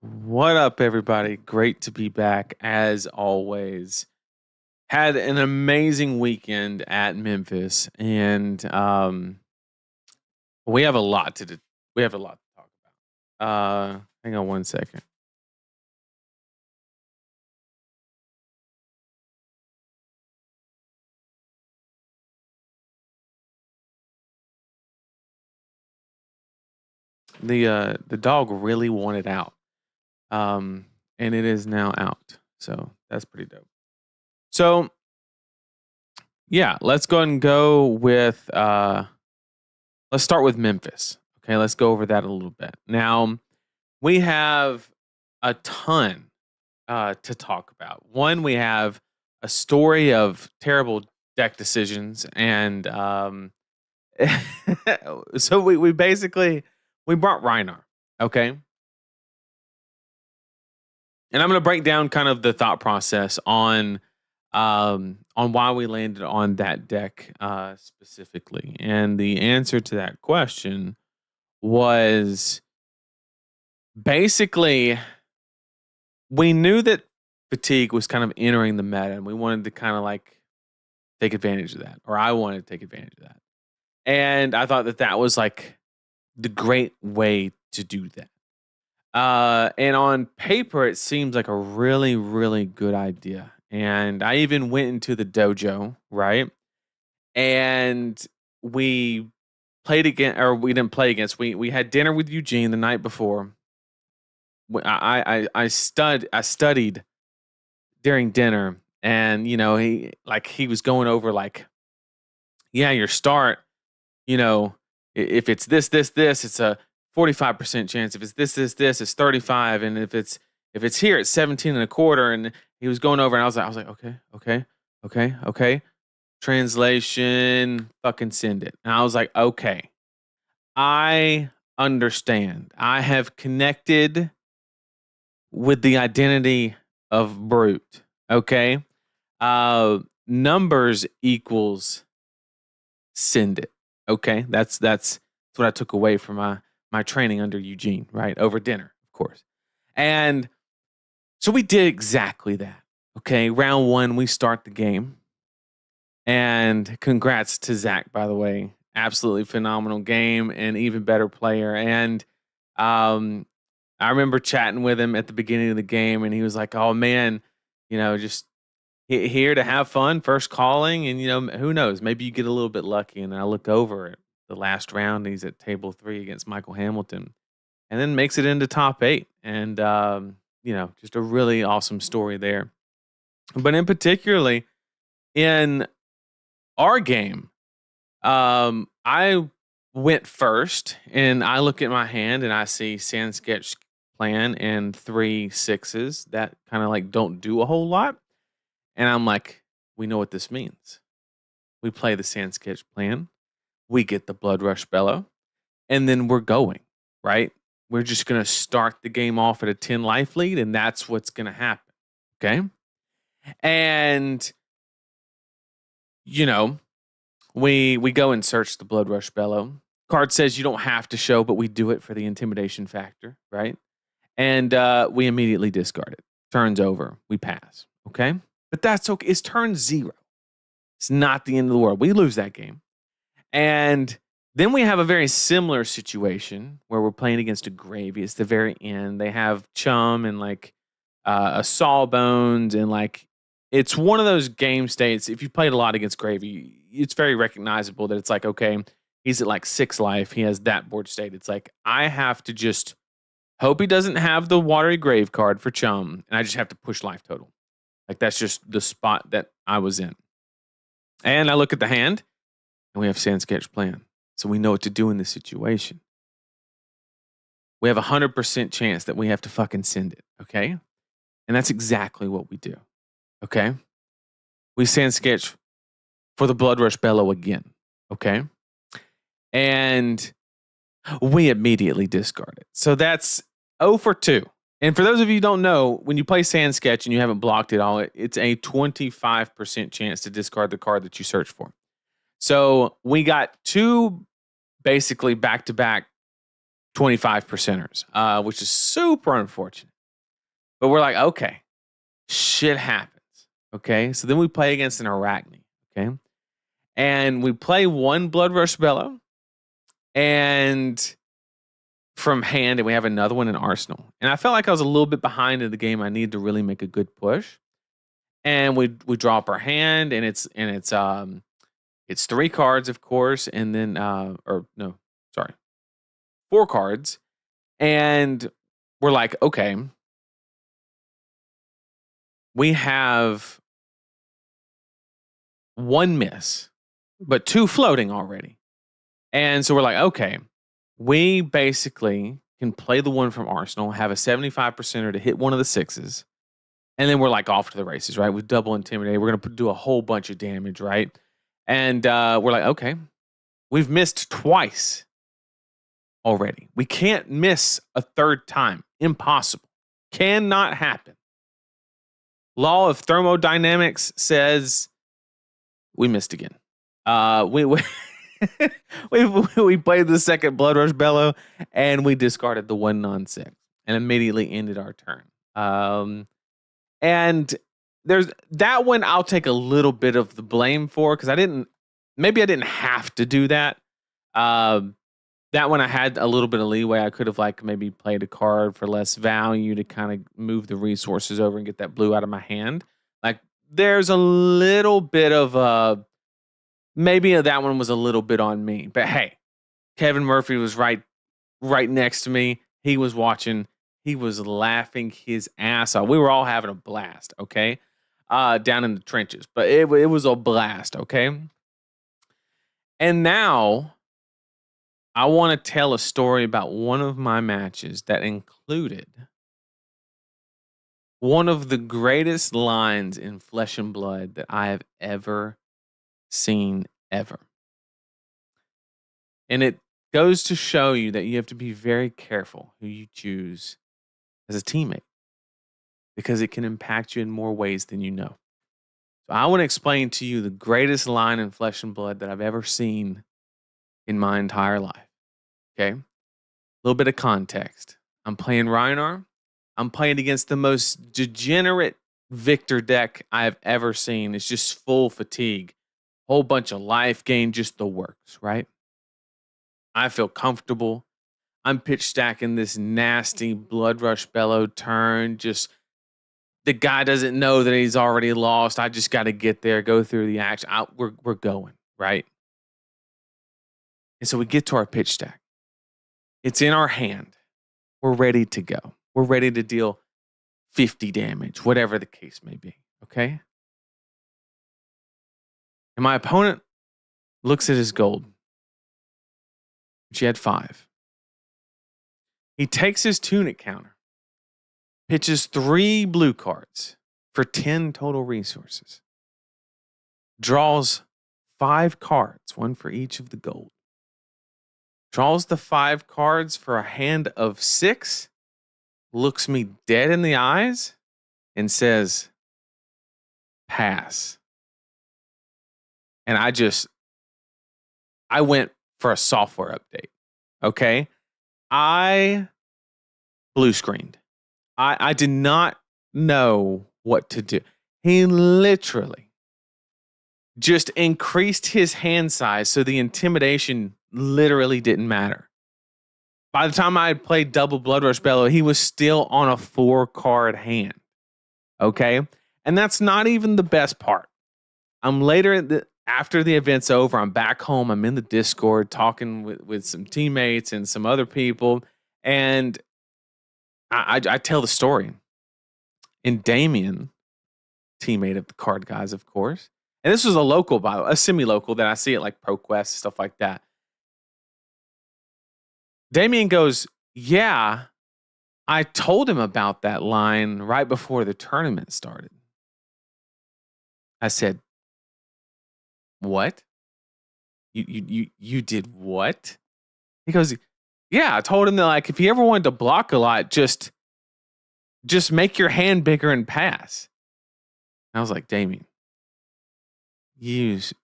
What up, everybody? Great to be back as always. Had an amazing weekend at Memphis, and we have a lot to do. We have a lot to talk about. Hang on one second. The dog really wanted out, and it is now out. So that's pretty dope. So yeah, let's go ahead and go with let's start with Memphis. Okay, let's go over that a little bit. Now we have a ton to talk about. One, we have a story of terrible deck decisions, and so we basically we brought Reinar, okay, and I'm going to break down kind of the thought process on why we landed on that deck specifically, and the answer to that question was basically we knew that fatigue was kind of entering the meta, and we wanted to kind of like take advantage of that, or I wanted to take advantage of that. And I thought that that was like the great way to do that. And on paper, it seems like a really, really good idea. And I even went into the dojo, right? And we played again, or we didn't play against. We had dinner with Eugene the night before. I studied during dinner, and he was going over like, yeah, your start, if it's this, it's a 45% chance. If it's this, it's 35, and if it's here, it's 17 and a quarter. And he was going over, and I was like, okay. Translation, fucking send it. And I was like, okay, I understand. I have connected with the identity of brute. Okay. Numbers equals send it. Okay. That's what I took away from my training under Eugene, right? Over dinner, of course. And so we did exactly that. Okay. Round one, we start the game. And congrats to Zach, by the way. Absolutely phenomenal game and even better player. And I remember chatting with him at the beginning of the game, and he was like, "Oh man, just here to have fun, first calling, and who knows, maybe you get a little bit lucky." And I look over at the last round, he's at table 3 against Michael Hamilton, and then makes it into top 8, and just a really awesome story there. But in particularly in our game, I went first, and I look at my hand, and I see Sand Sketch Plan and 3 6s that kind of like don't do a whole lot. And I'm like, we know what this means. We play the Sand Sketch Plan, we get the Blood Rush Bellow, and then we're going, right? We're just going to start the game off at a 10 life lead, and that's what's going to happen. Okay. And, we go and search the Blood Rush Bellow. Card says you don't have to show, but we do it for the intimidation factor, right? And we immediately discard it. Turns over. We pass. Okay? But that's okay. It's turn 0. It's not the end of the world. We lose that game. And then we have a very similar situation where we're playing against a Gravy. It's the very end. They have Chum and like a Sawbones, and like it's one of those game states. If you played a lot against Gravy, it's very recognizable that it's like, okay, he's at like 6 life. He has that board state. It's like, I have to just hope he doesn't have the Watery Grave card for Chum, and I just have to push life total. Like, that's just the spot that I was in. And I look at the hand, and we have Sand Sketch Plan. So we know what to do in this situation. We have a 100% chance that we have to fucking send it, okay? And that's exactly what we do, okay? We Sand Sketch for the Blood Rush Bellow again, okay? And we immediately discard it. So that's 0 for 2. And for those of you who don't know, when you play Sand Sketch and you haven't blocked it all, it's a 25% chance to discard the card that you search for. So we got 2 basically back-to-back 25%ers, which is super unfortunate. But we're like, okay, shit happens. Okay. So then we play against an Arachne. Okay. And we play one Blood Rush Bellow and from hand, and we have another one in Arsenal. And I felt like I was a little bit behind in the game. I needed to really make a good push. And we drop our hand, and it's 3 cards, of course, and then 4 cards. And we're like, okay, we have 1 miss, but 2 floating already. And so we're like, okay, we basically can play the one from Arsenal, have a 75%er to hit one of the 6s, and then we're like off to the races, right? We double intimidate. We're going to do a whole bunch of damage, right? And we're like, okay, we've missed twice already. We can't miss a 3rd time. Impossible. Cannot happen. Law of thermodynamics says we missed again. We played the second Blood Rush Bellow, and we discarded the 1 non-6 and immediately ended our turn. And there's that one I'll take a little bit of the blame for, because I didn't have to do that. That one I had a little bit of leeway. I could have like maybe played a card for less value to kind of move the resources over and get that blue out of my hand. Like there's a little bit of maybe that one was a little bit on me. But hey, Kevin Murphy was right next to me. He was watching. He was laughing his ass off. We were all having a blast, okay? Down in the trenches. But it was a blast, okay? And now I want to tell a story about one of my matches that included one of the greatest lines in Flesh and Blood that I have ever seen, ever. And it goes to show you that you have to be very careful who you choose as a teammate, because it can impact you in more ways than you know. So I want to explain to you the greatest line in Flesh and Blood that I've ever seen in my entire life. Okay? A little bit of context. I'm playing Rhinar. I'm playing against the most degenerate Victor deck I've ever seen. It's just full fatigue. Whole bunch of life gain, just the works, right? I feel comfortable. I'm pitch stacking this nasty Blood Rush Bellow turn. Just the guy doesn't know that he's already lost. I just got to get there, go through the action. We're going, right? And so we get to our pitch stack. It's in our hand. We're ready to go. We're ready to deal 50 damage, whatever the case may be, okay? And my opponent looks at his gold. She had 5. He takes his tunic counter, pitches 3 blue cards for 10 total resources, draws 5 cards, 1 for each of the gold, draws the 5 cards for a hand of 6, looks me dead in the eyes, and says, pass. And I went for a software update, okay? I blue screened. I did not know what to do. He literally just increased his hand size so the intimidation literally didn't matter. By the time I had played double Blood Rush Bellow, he was still on a 4-card hand. Okay? And that's not even the best part. I'm after the event's over, I'm back home. I'm in the Discord talking with some teammates and some other people. And I tell the story. And Damien, teammate of TheCardGuyz, of course. And this was a local, by the way, a semi-local that I see at like ProQuest, stuff like that. Damien goes, yeah, I told him about that line right before the tournament started. I said, what? You did what? He goes, yeah, I told him that like if he ever wanted to block a lot, just make your hand bigger and pass. And I was like, Damien, use.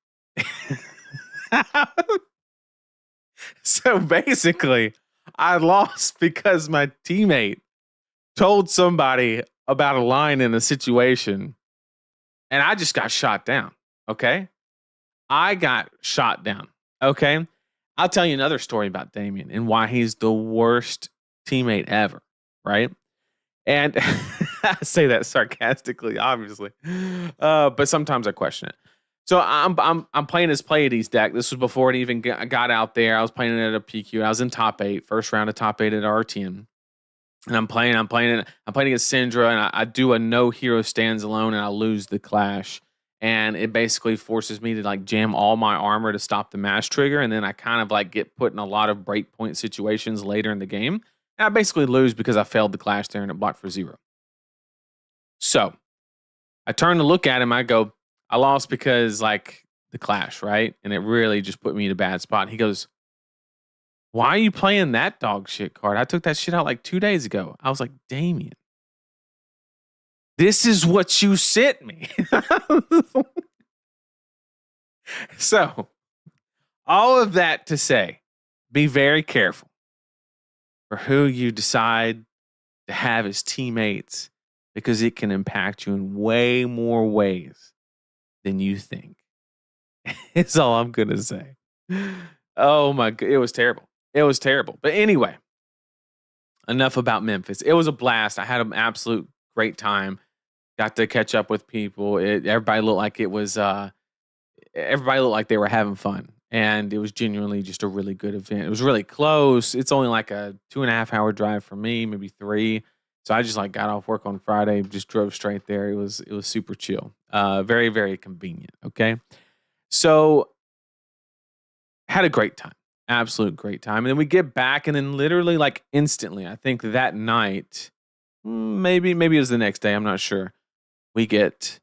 So basically, I lost because my teammate told somebody about a line in a situation, and I just got shot down. Okay. I got shot down. Okay. I'll tell you another story about Damien and why he's the worst teammate ever. Right. And I say that sarcastically, obviously. But sometimes I question it. So I'm playing his Pleiades deck. This was before it even got out there. I was playing it at a PQ. I was in top 8, first round of top 8 at RTN. And I'm playing against Syndra, and I do a no hero stands alone, and I lose the clash. And it basically forces me to like jam all my armor to stop the mash trigger, and then I kind of like get put in a lot of breakpoint situations later in the game. And I basically lose because I failed the clash there and it blocked for 0. So I turn to look at him. I go, I lost because like the clash, right? And it really just put me in a bad spot. He goes, why are you playing that dog shit card? I took that shit out like 2 days ago. I was like, Damien, this is what you sent me. So, all of that to say, be very careful for who you decide to have as teammates because it can impact you in way more ways than you think. It's all I'm going to say. Oh my God. It was terrible. It was terrible. But anyway, enough about Memphis. It was a blast. I had an absolute great time. Got to catch up with people. Everybody looked like it was, everybody looked like they were having fun. And it was genuinely just a really good event. It was really close. It's only like a 2.5 hour drive for me, maybe 3. So I just like got off work on Friday, just drove straight there. It was super chill. Very, very convenient. Okay. So had a great time. Absolute great time. And then we get back and then literally like instantly, I think that night, maybe it was the next day, I'm not sure. We get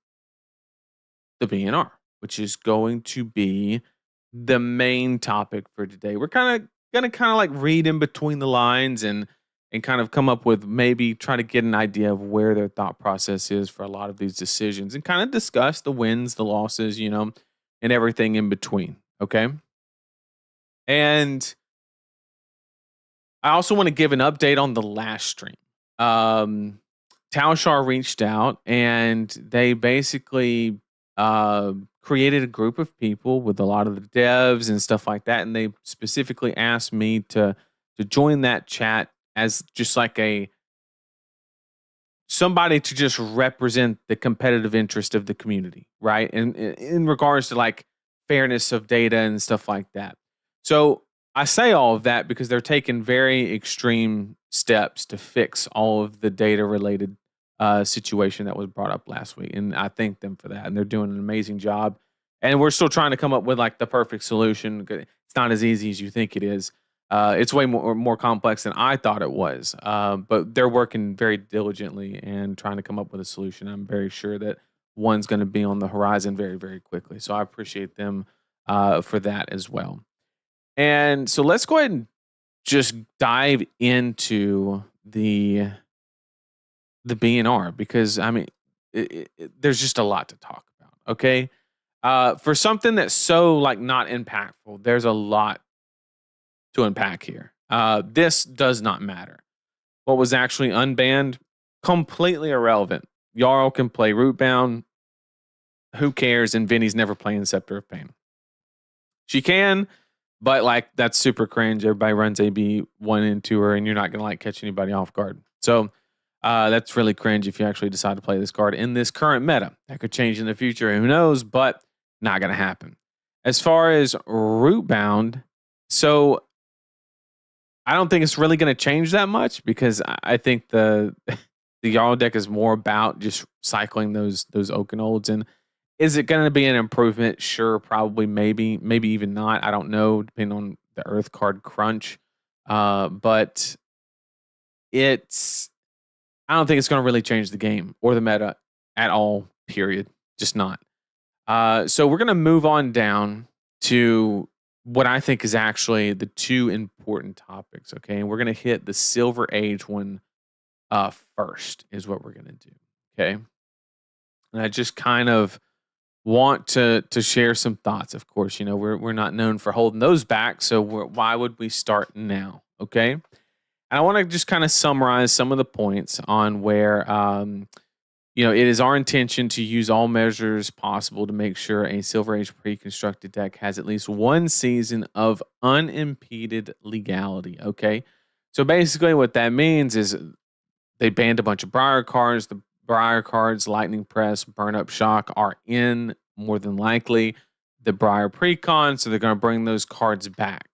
the BNR, which is going to be the main topic for today. We're going to like read in between the lines and kind of come up with maybe try to get an idea of where their thought process is for a lot of these decisions and kind of discuss the wins, the losses, and everything in between. Okay. And I also want to give an update on the last stream. Talshar reached out and they basically created a group of people with a lot of the devs and stuff like that. And they specifically asked me to join that chat as just like somebody to just represent the competitive interest of the community, right? And in regards to like fairness of data and stuff like that. So I say all of that because they're taking very extreme steps to fix all of the data related situation that was brought up last week. And I thank them for that. And they're doing an amazing job. And we're still trying to come up with like the perfect solution. It's not as easy as you think it is. It's way more complex than I thought it was. But they're working very diligently and trying to come up with a solution. I'm very sure that one's going to be on the horizon very, very quickly. So I appreciate them for that as well. And so let's go ahead and just dive into the BNR because I mean, there's just a lot to talk about. Okay. For something that's so like not impactful, there's a lot to unpack here. This does not matter. What was actually unbanned, completely irrelevant. Jarl can play Rootbound. Who cares? And Vinny's never playing Scepter of Pain. She can, but like that's super cringe. Everybody runs AB1 into her, and you're not gonna like catch anybody off guard. So that's really cringe if you actually decide to play this card in this current meta. That could change in the future. Who knows? But not gonna happen. As far as Rootbound, so I don't think it's really going to change that much because I think the Jarl deck is more about just cycling those Oakenolds. And is it going to be an improvement? Sure, probably, maybe even not. I don't know, depending on the Earth card crunch. But I don't think it's going to really change the game or the meta at all, period. Just not. So we're going to move on down to what I think is actually the two important topics, okay? And we're going to hit the Silver Age one first is what we're going to do, okay? And I just kind of want to share some thoughts. Of course, we're not known for holding those back, so why would we start now, okay? And I want to just kind of summarize some of the points on where it is our intention to use all measures possible to make sure a Silver Age pre-constructed deck has at least one season of unimpeded legality. Okay, so basically, what that means is they banned a bunch of Briar cards. The Briar cards, Lightning Press, Burn Up Shock, are in more than likely the Briar Precon, so they're going to bring those cards back.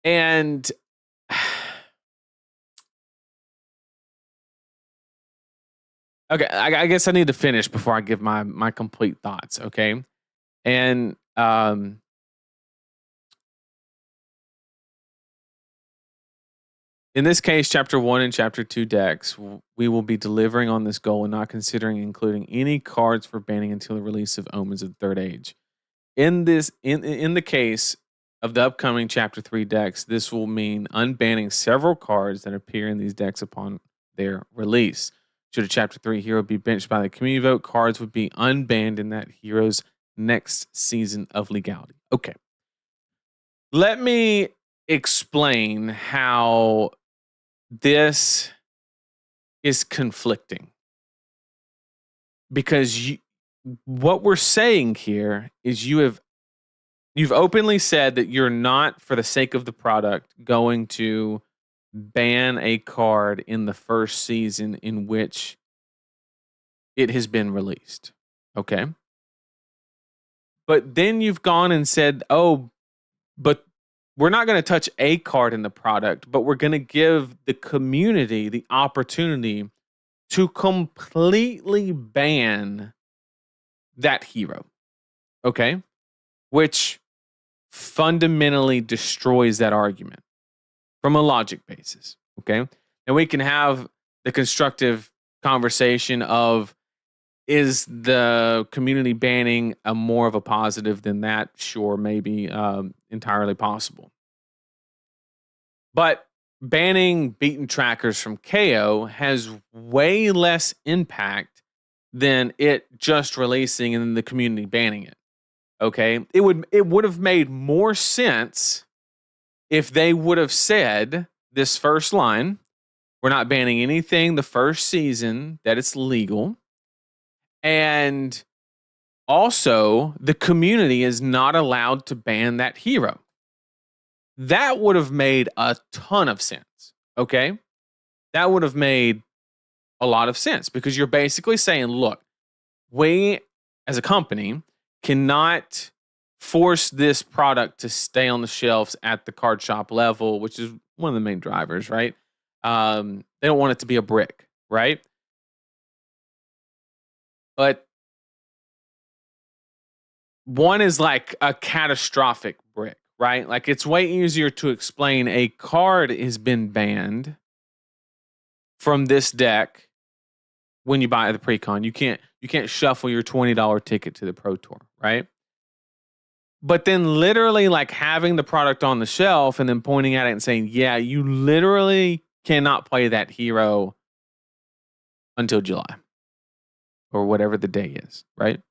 And okay, I guess I need to finish before I give my complete thoughts. Okay, and in this case, Chapter 1 and Chapter 2 decks, we will be delivering on this goal and not considering including any cards for banning until the release of Omens of the Third Age. In the case of the upcoming Chapter 3 decks, this will mean unbanning several cards that appear in these decks upon their release. Should a Chapter 3 hero be benched by the community vote, cards would be unbanned in that hero's next season of legality. Okay. Let me explain how this is conflicting. Because what we're saying here is you've openly said that you're not, for the sake of the product, going to ban a card in the first season in which it has been released. Okay. But then you've gone and said, oh, but we're not going to touch a card in the product, but we're going to give the community the opportunity to completely ban that hero. Okay. Which fundamentally destroys that argument from a logic basis. Okay. And we can have the constructive conversation of, is the community banning a more of a positive than that? Sure, maybe entirely possible. But banning beaten trackers from KO has way less impact than it just releasing and then the community banning it. Okay, it would have made more sense if they would have said this first line: we're not banning anything the first season that it's legal. And also, the community is not allowed to ban that hero. That would have made a ton of sense. Okay? That would have made a lot of sense because you're basically saying, look, we as a company cannot force this product to stay on the shelves at the card shop level, which is one of the main drivers, right? They don't want it to be a brick, right? But one is like a catastrophic brick, right? Like it's way easier to explain a card has been banned from this deck when you buy the Precon. You can't shuffle your $20 ticket to the Pro Tour, right? But then literally like having the product on the shelf and then pointing at it and saying, yeah, you literally cannot play that hero until July or whatever the day is, right?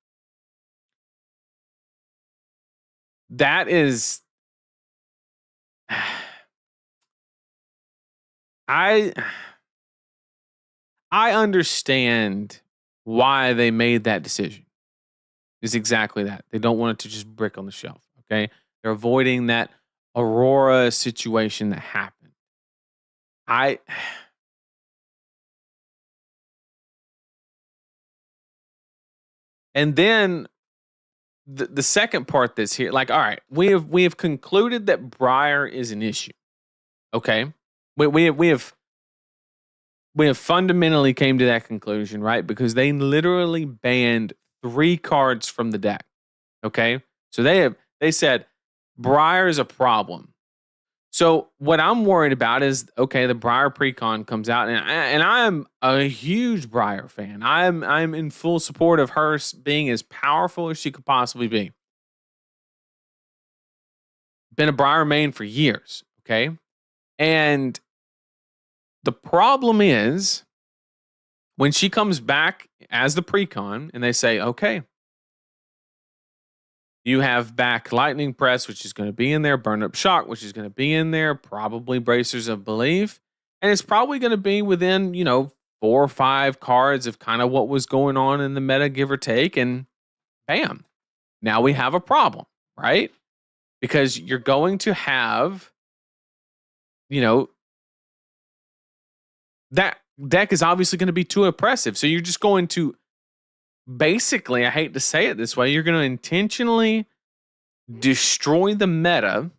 That is, I understand why they made that decision. Is exactly that. They don't want it to just brick on the shelf. Okay. They're avoiding that Aurora situation that happened. And then the second part that's here, like, all right, we have concluded that Briar is an issue. Okay. We have fundamentally came to that conclusion, right? Because they literally banned 3 cards from the deck. Okay. So they said Briar is a problem. So what I'm worried about is, okay, the Briar Precon comes out, and I'm a huge Briar fan. I'm in full support of her being as powerful as she could possibly be. Been a Briar main for years, okay? And the problem is when she comes back as the Precon and they say, okay, You have back lightning press, which is going to be in there, burn up shock, which is going to be in there, probably bracers of belief. And it's probably going to be within, 4 or 5 cards of kind of what was going on in the meta, give or take. And bam, now we have a problem, right? Because you're going to have, that deck is obviously going to be too oppressive. So you're just going to basically, I hate to say it this way, you're going to intentionally destroy the meta,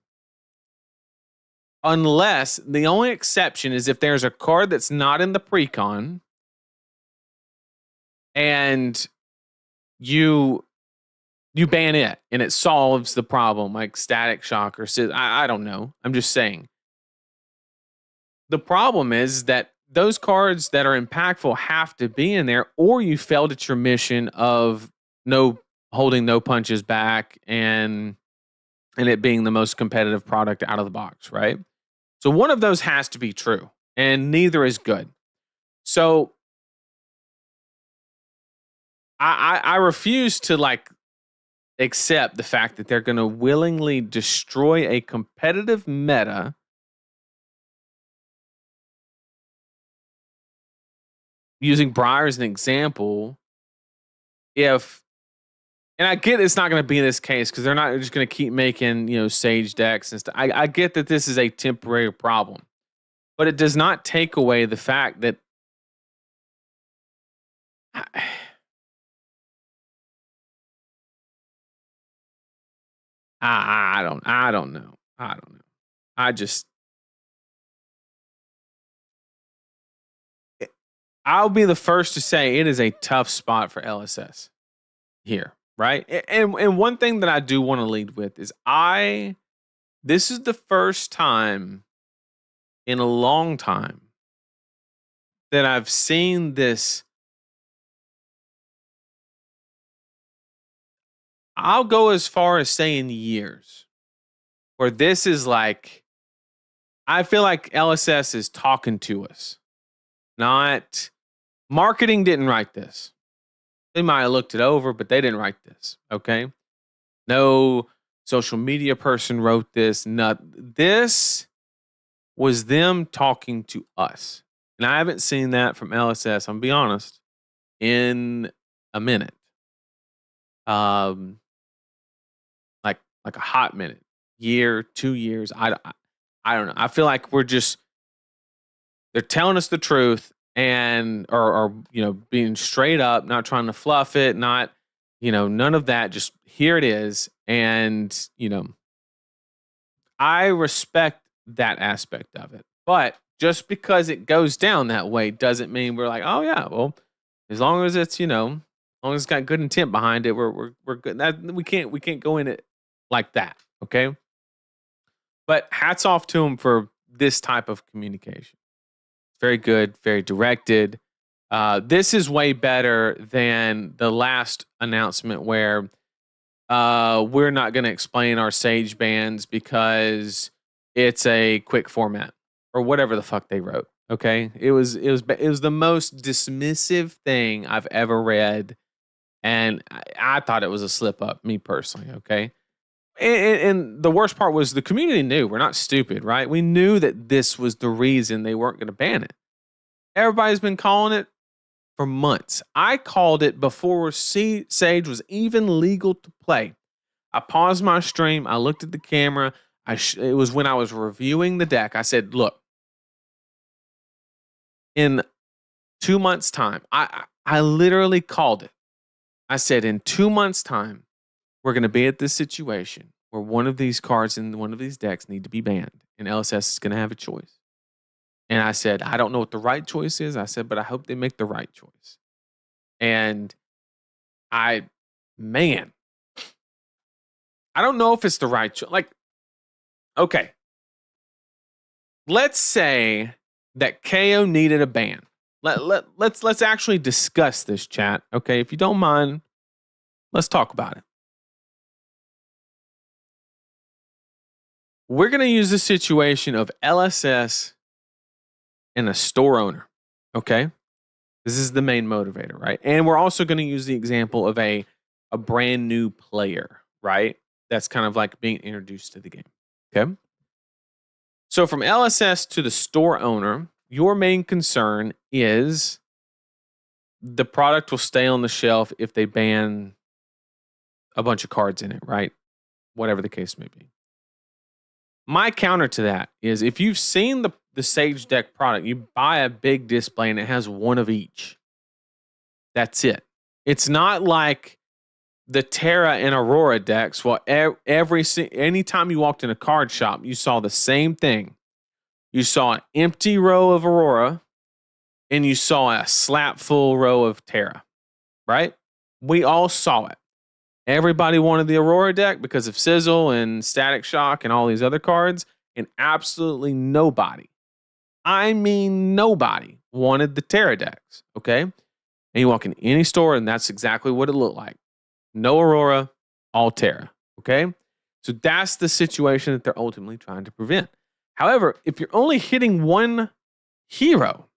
unless the only exception is if there's a card that's not in the Precon and you ban it and it solves the problem, like Static Shock or I don't know. I'm just saying. The problem is that those cards that are impactful have to be in there, or you failed at your mission of holding no punches back and it being the most competitive product out of the box, right? So one of those has to be true, and neither is good. So I refuse to accept the fact that they're going to willingly destroy a competitive meta using Briar as an example. And I get it's not going to be this case because they're not just going to keep making, Sage decks and stuff. I get that this is a temporary problem, but it does not take away the fact that I don't know. I'll be the first to say it is a tough spot for LSS here. Right. And one thing that I do want to lead with is this is the first time in a long time that I've seen this. I'll go as far as saying years, where this is I feel like LSS is talking to us. Not marketing didn't write this. They might have looked it over, but they didn't write this. Okay. No social media person wrote this. This was them talking to us. And I haven't seen that from LSS, I'm gonna be honest, in a minute. Like a hot minute, year, 2 years. I don't know. I feel like they're telling us the truth and or being straight up, not trying to fluff it, not none of that. Just here it is, and I respect that aspect of it. But just because it goes down that way doesn't mean we're like, oh yeah, well, as long as it's as long as it's got good intent behind it, we're good. That we can't go in it like that, okay? But hats off to them for this type of communication. Very good, very directed. This is way better than the last announcement where we're not going to explain our Sage bans because it's a quick format or whatever the fuck they wrote. Okay, it was the most dismissive thing I've ever read, and I thought it was a slip up, me personally. Okay, and the worst part was the community knew. We're not stupid, right? We knew that this was the reason they weren't going to ban it. Everybody's been calling it for months. I called it before Sage was even legal to play. I paused my stream. I looked at the camera. It was when I was reviewing the deck. I said, look, in 2 months' time, I literally called it. I said, in 2 months' time, we're going to be at this situation where one of these cards in one of these decks need to be banned, and LSS is going to have a choice. And I said, I don't know what the right choice is. I said, but I hope they make the right choice. And I don't know if it's the right choice. Okay. Let's say that KO needed a ban. Let's actually discuss this, chat. Okay, if you don't mind, let's talk about it. We're going to use the situation of LSS and a store owner. Okay, this is the main motivator, right? And we're also going to use the example of a brand new player, right? That's kind of like being introduced to the game. Okay. So from LSS to the store owner, your main concern is the product will stay on the shelf if they ban a bunch of cards in it, right? Whatever the case may be. My counter to that is if you've seen the Sage Deck product, you buy a big display and it has one of each. That's it. It's not like the Terra and Aurora decks. Well, anytime you walked in a card shop, you saw the same thing. You saw an empty row of Aurora and you saw a slap full row of Terra, right? We all saw it. Everybody wanted the Aurora deck because of Sizzle and Static Shock and all these other cards, and absolutely nobody, I mean nobody, wanted the Terra decks, okay? And you walk in any store and that's exactly what it looked like. No Aurora, all Terra, okay? So that's the situation that they're ultimately trying to prevent. However, if you're only hitting one hero,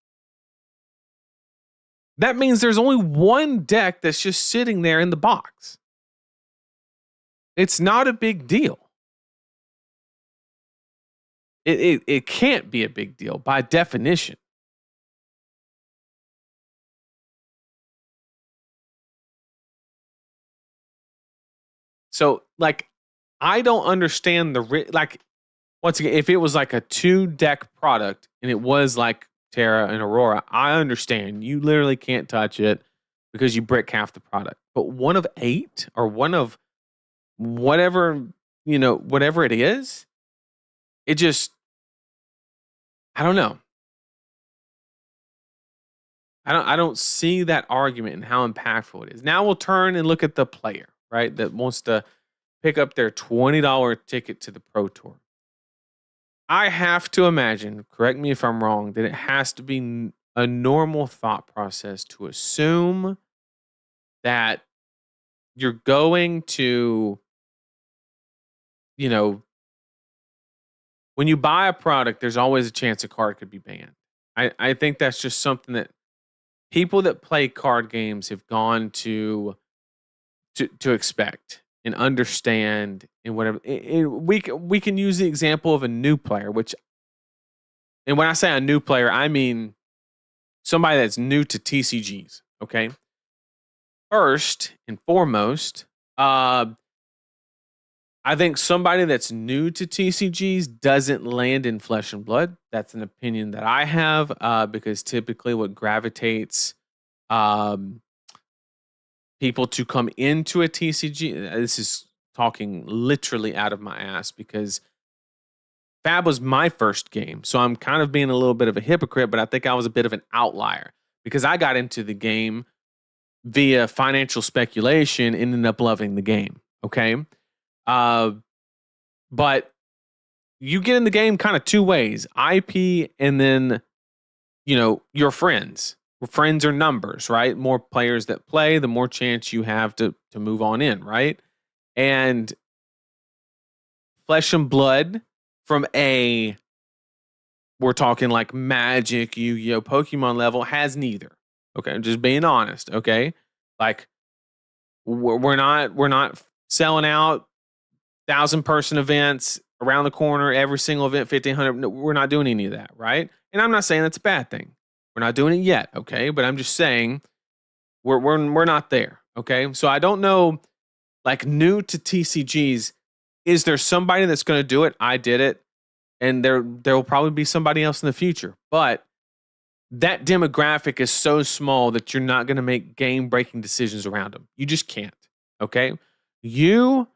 that means there's only one deck that's just sitting there in the box. It's not a big deal. It can't be a big deal by definition. So, like, I don't understand once again, if it was like a 2-deck product and it was like Terra and Aurora, I understand. You literally can't touch it because you brick half the product. But one of 8 or one of whatever, whatever it is, it just, I don't know. I don't see that argument and how impactful it is. Now we'll turn and look at the player, right? That wants to pick up their $20 ticket to the Pro Tour. I have to imagine, correct me if I'm wrong, that it has to be a normal thought process to assume that you're going to, when you buy a product, there's always a chance a card could be banned. I think that's just something that people that play card games have gone to expect and understand and whatever. We can use the example of a new player, and when I say a new player, I mean somebody that's new to TCGs. Okay. First and foremost, I think somebody that's new to TCGs doesn't land in Flesh and Blood. That's an opinion that I have because typically what gravitates people to come into a TCG, this is talking literally out of my ass because Fab was my first game. So I'm kind of being a little bit of a hypocrite, but I think I was a bit of an outlier because I got into the game via financial speculation and ended up loving the game. Okay. But you get in the game kind of 2 ways, IP and then, your friends. Friends are numbers, right? More players that play, the more chance you have to move on in, right? And Flesh and Blood from we're talking like Magic, Yu-Gi-Oh, Pokemon level has neither. Okay, I'm just being honest, okay? Like we're not selling out 1,000-person events around the corner, every single event, 1,500. No, we're not doing any of that, right? And I'm not saying that's a bad thing. We're not doing it yet, okay? But I'm just saying we're not there, okay? So I don't know, like new to TCGs, is there somebody that's going to do it? I did it, and there will probably be somebody else in the future. But that demographic is so small that you're not going to make game-breaking decisions around them. You just can't, okay? When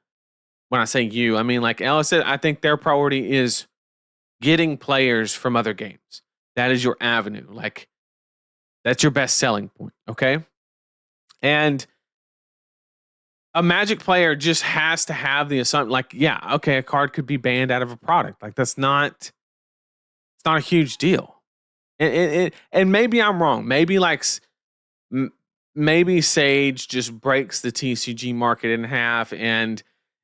I say I mean like Alice said, I think their priority is getting players from other games. That is your avenue. Like, that's your best selling point, okay? And a Magic player just has to have the assumption, like, yeah, okay, a card could be banned out of a product. Like, it's not a huge deal. And maybe I'm wrong. Maybe maybe Sage just breaks the TCG market in half and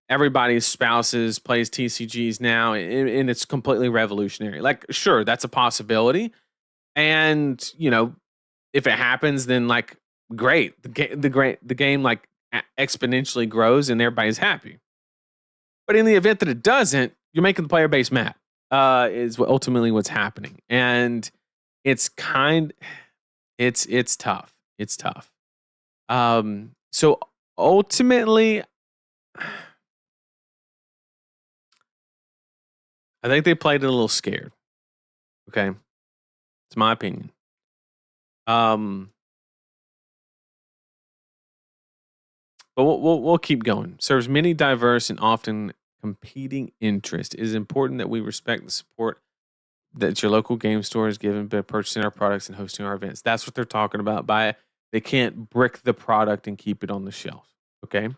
everybody's spouses plays TCGs now and it's completely revolutionary. Like, sure, that's a possibility. And, if it happens, then like, great. The game like exponentially grows and everybody's happy. But in the event that it doesn't, you're making the player base mad. Is what ultimately what's happening, and it's it's tough. It's tough. So ultimately, I think they played it a little scared. Okay, it's my opinion. But we'll keep going. Serves many diverse and often competing interests. It is important that we respect the support that your local game store is given by purchasing our products and hosting our events. That's what they're talking about by they can't brick the product and keep it on the shelf. Okay.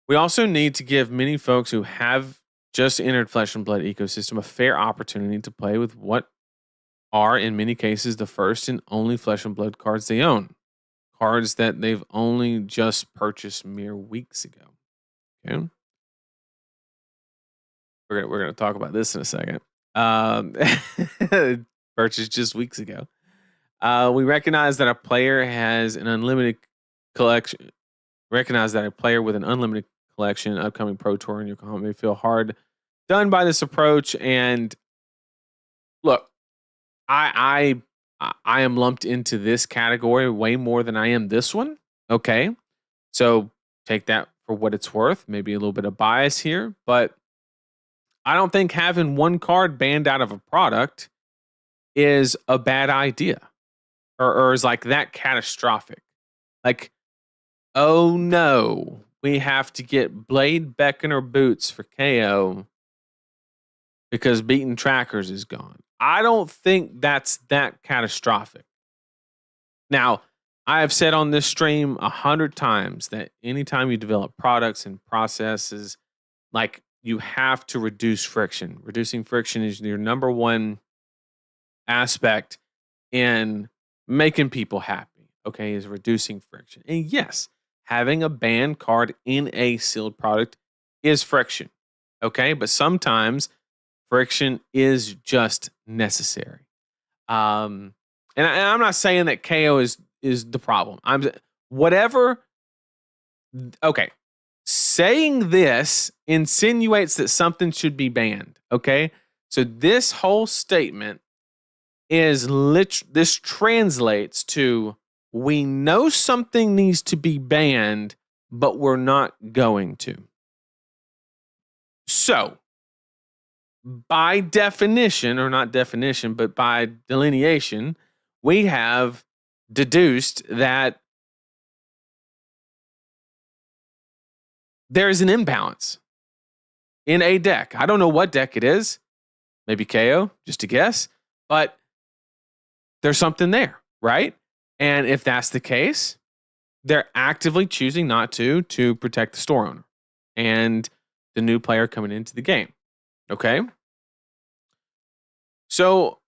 We also need to give many folks who have just entered Flesh and Blood ecosystem a fair opportunity to play with what are, in many cases, the first and only Flesh and Blood cards they own. Cards that they've only just purchased mere weeks ago. Okay. We're gonna talk about this in a second. Purchased just weeks ago. We recognize that a player has an unlimited collection. Recognize that a player with an unlimited collection, upcoming Pro Tour in Yokohama may feel hard done by this approach. And look, I am lumped into this category way more than I am this one. Okay, so take that for what it's worth. Maybe a little bit of bias here, but I don't think having one card banned out of a product is a bad idea or is like that catastrophic. Like, oh no, we have to get Blade Beckoner boots for KO because Beaten Trackers is gone. I don't think that's that catastrophic. Now, I have said on this stream 100 times that anytime you develop products and processes, like, you have to reduce friction. Reducing friction is your number one aspect in making people happy, okay, is reducing friction. And yes, having a banned card in a sealed product is friction, okay? But sometimes friction is just necessary. And I'm not saying that KO is the problem. Whatever. Okay. Saying this insinuates that something should be banned. Okay. So this whole statement is this translates to we know something needs to be banned, but we're not going to. So by definition, or not definition, but by delineation, we have deduced that there is an imbalance in a deck. I don't know what deck it is. Maybe KO, just to guess. But there's something there, right? And if that's the case, they're actively choosing not to protect the store owner and the new player coming into the game. Okay? So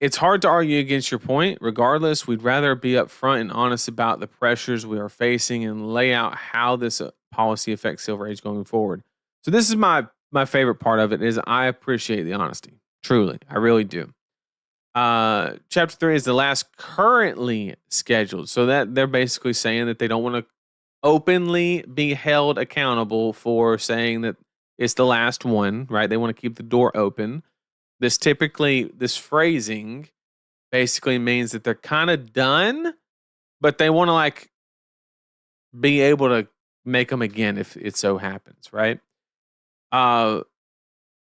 it's hard to argue against your point. Regardless, we'd rather be upfront and honest about the pressures we are facing and lay out how this policy affects Silver Age going forward. So this is my favorite part of it is I appreciate the honesty. Truly, I really do. Chapter 3 is the last currently scheduled. So that they're basically saying that they don't want to openly be held accountable for saying that it's the last one, right? They want to keep the door open. This phrasing basically means that they're kind of done, but they want to like be able to make them again if it so happens, right?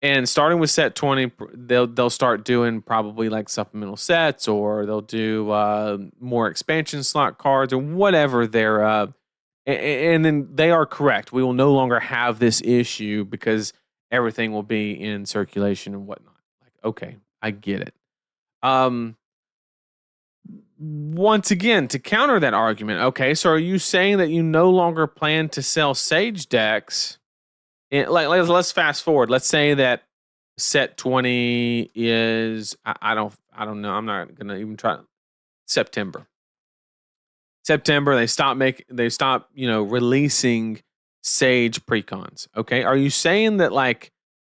And starting with set 20, they'll start doing probably like supplemental sets, or they'll do more expansion slot cards or whatever they're. And then they are correct. We will no longer have this issue because everything will be in circulation and whatnot. Okay, I get it. Once again, to counter that argument, okay, so are you saying that you no longer plan to sell Sage decks? Let's fast forward. Let's say that set 20 is I don't know. I'm not gonna even try. September. They stop releasing Sage precons. Okay, are you saying that like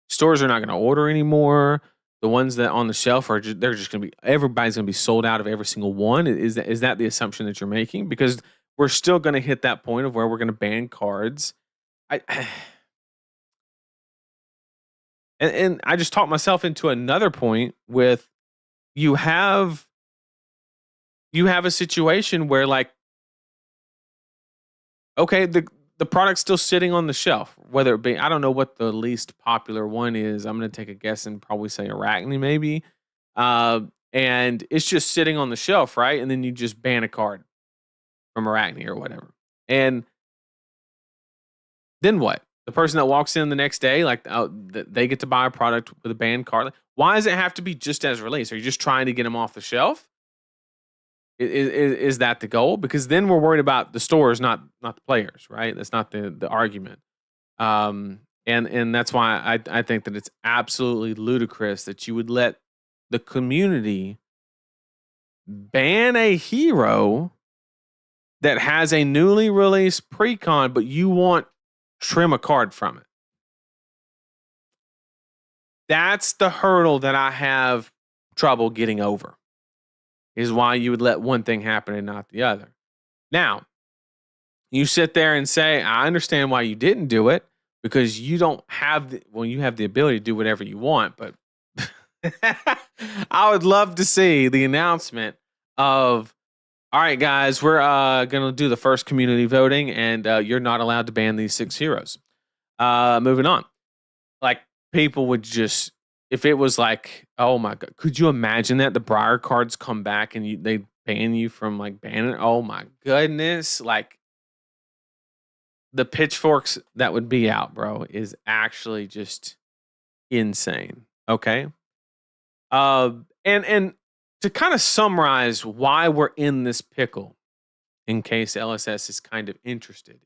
stores are not going to order anymore? The ones that on the shelf are they're just going to be everybody's going to be sold out of every single one. Is that the assumption that you're making? Because we're still going to hit that point of where we're going to ban cards. I and I just talked myself into another point with you have a situation where like okay, the product's still sitting on the shelf, whether it be I don't know what the least popular one is. I'm going to take a guess and probably say Arachne maybe. Uh, and it's just sitting on the shelf, right? And then you just ban a card from Arachne or whatever. And then what? The person that walks in the next day, like they get to buy a product with a banned card. Like, why does it have to be just as released? Are you just trying to get them off the shelf? Is that the goal? Because then we're worried about the stores, not the players, right? That's not the argument. And that's why I think that it's absolutely ludicrous that you would let the community ban a hero that has a newly released precon, but you want trim a card from it. That's the hurdle that I have trouble getting over. Is why you would let one thing happen and not the other. Now, you sit there and say, I understand why you didn't do it because you don't have you have the ability to do whatever you want, but I would love to see the announcement of, all right, guys, we're going to do the first community voting and you're not allowed to ban these 6 heroes. Moving on. Like people would just, if it was like, oh my God, could you imagine that the Briar cards come back and they ban you from like banning? Oh my goodness. Like the pitchforks that would be out, bro, is actually just insane. Okay. And to kind of summarize why we're in this pickle, in case LSS is kind of interested,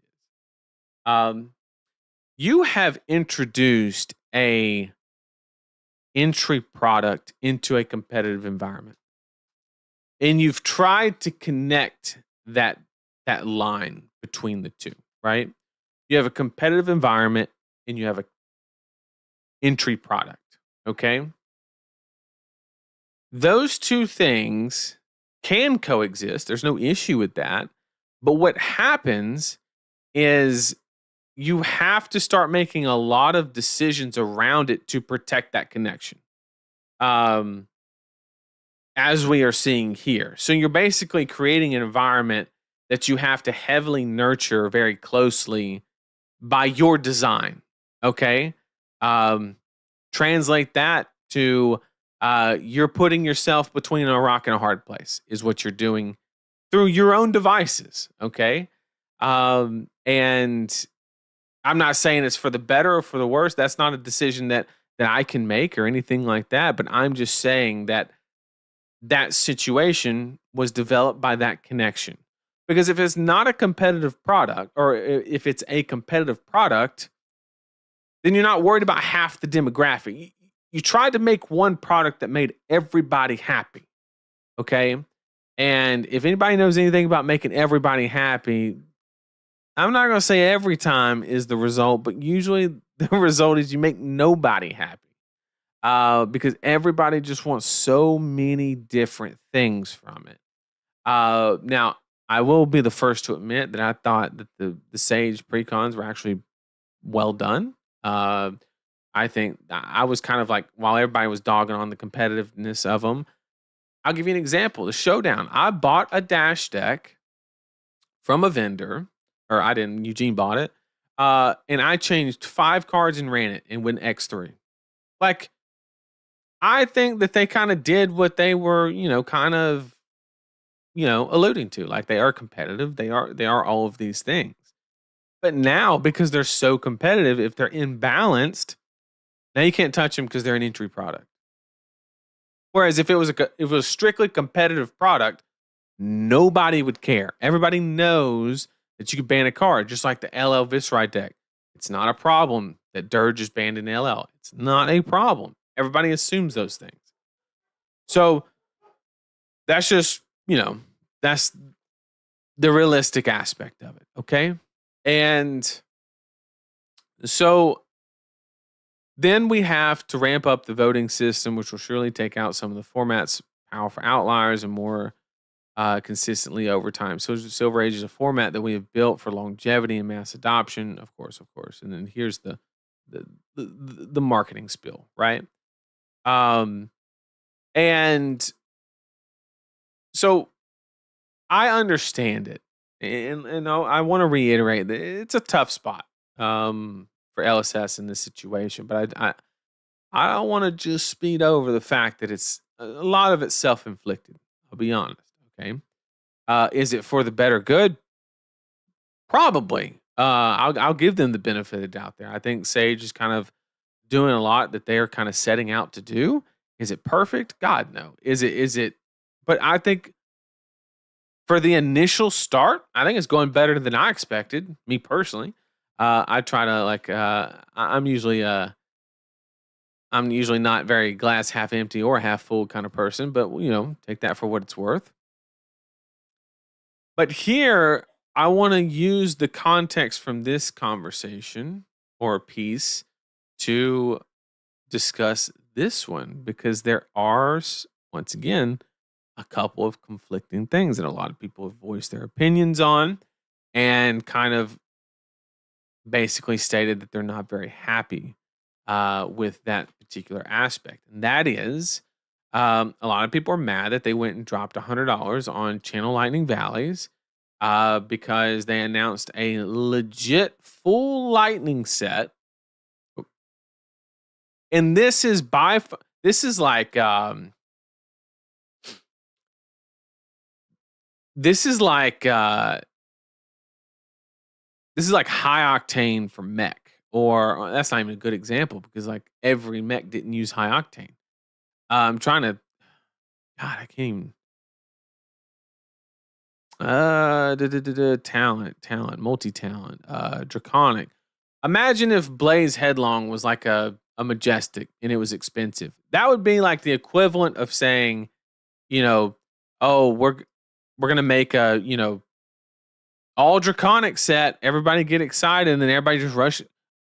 you have introduced a entry product into a competitive environment, and you've tried to connect that line between the two, right? You have a competitive environment and you have a entry product. Okay. Those two things can coexist. There's no issue with that. But what happens is you have to start making a lot of decisions around it to protect that connection. As we are seeing here. So you're basically creating an environment that you have to heavily nurture very closely by your design. Okay. Translate that to you're putting yourself between a rock and a hard place is what you're doing through your own devices. Okay. And I'm not saying it's for the better or for the worse. That's not a decision that I can make or anything like that. But I'm just saying that situation was developed by that connection. Because if it's not a competitive product, or if it's a competitive product, then you're not worried about half the demographic. You tried to make one product that made everybody happy. Okay. And if anybody knows anything about making everybody happy, I'm not going to say every time is the result, but usually the result is you make nobody happy. Because everybody just wants so many different things from it. Now, I will be the first to admit that I thought that the Sage precons were actually well done. I think I was kind of like, while everybody was dogging on the competitiveness of them, I'll give you an example. The Showdown. I bought a dash deck from a vendor, or I didn't, Eugene bought it. And I changed 5 cards and ran it and went X3. Like, I think that they kind of did what they were, alluding to. Like they are competitive. They are all of these things. But now, because they're so competitive, if they're imbalanced, now you can't touch them because they're an entry product. Whereas if it was a strictly competitive product, nobody would care. Everybody knows that you can ban a card, just like the LL Viscerai deck. It's not a problem that Dirge is banned in LL. It's not a problem. Everybody assumes those things. So that's just, that's the realistic aspect of it. Okay. And so Then we have to ramp up the voting system, which will surely take out some of the format's powerful outliers and more consistently over time. So Silver Age is a format that we have built for longevity and mass adoption, of course. And then here's the the marketing spill, right? Um, and so I understand it, and I want to reiterate that it's a tough spot for LSS in this situation, but I don't want to just speed over the fact that it's a lot of it's self inflicted. I'll be honest. Okay, is it for the better good? Probably. I'll give them the benefit of the doubt there. I think Sage is kind of doing a lot that they're kind of setting out to do. Is it perfect? God no. Is it but I think for the initial start, I think it's going better than I expected, me personally. I try to I'm usually not very glass half empty or half full kind of person, but take that for what it's worth. But here, I want to use the context from this conversation or piece to discuss this one because there are, once again, a couple of conflicting things that a lot of people have voiced their opinions on and kind of basically stated that they're not very happy with that particular aspect. And that is, a lot of people are mad that they went and dropped $100 on Channel Lightning Valleys because they announced a legit full Lightning set. And this is this is like this is like high octane for mech. Or that's not even a good example because like every mech didn't use high octane. I'm trying to, God, I can't even. Talent, multi-talent, draconic. Imagine if Blaze Headlong was like a majestic and it was expensive. That would be like the equivalent of saying, oh, we're gonna make a all draconic set. Everybody get excited, and then everybody just rush.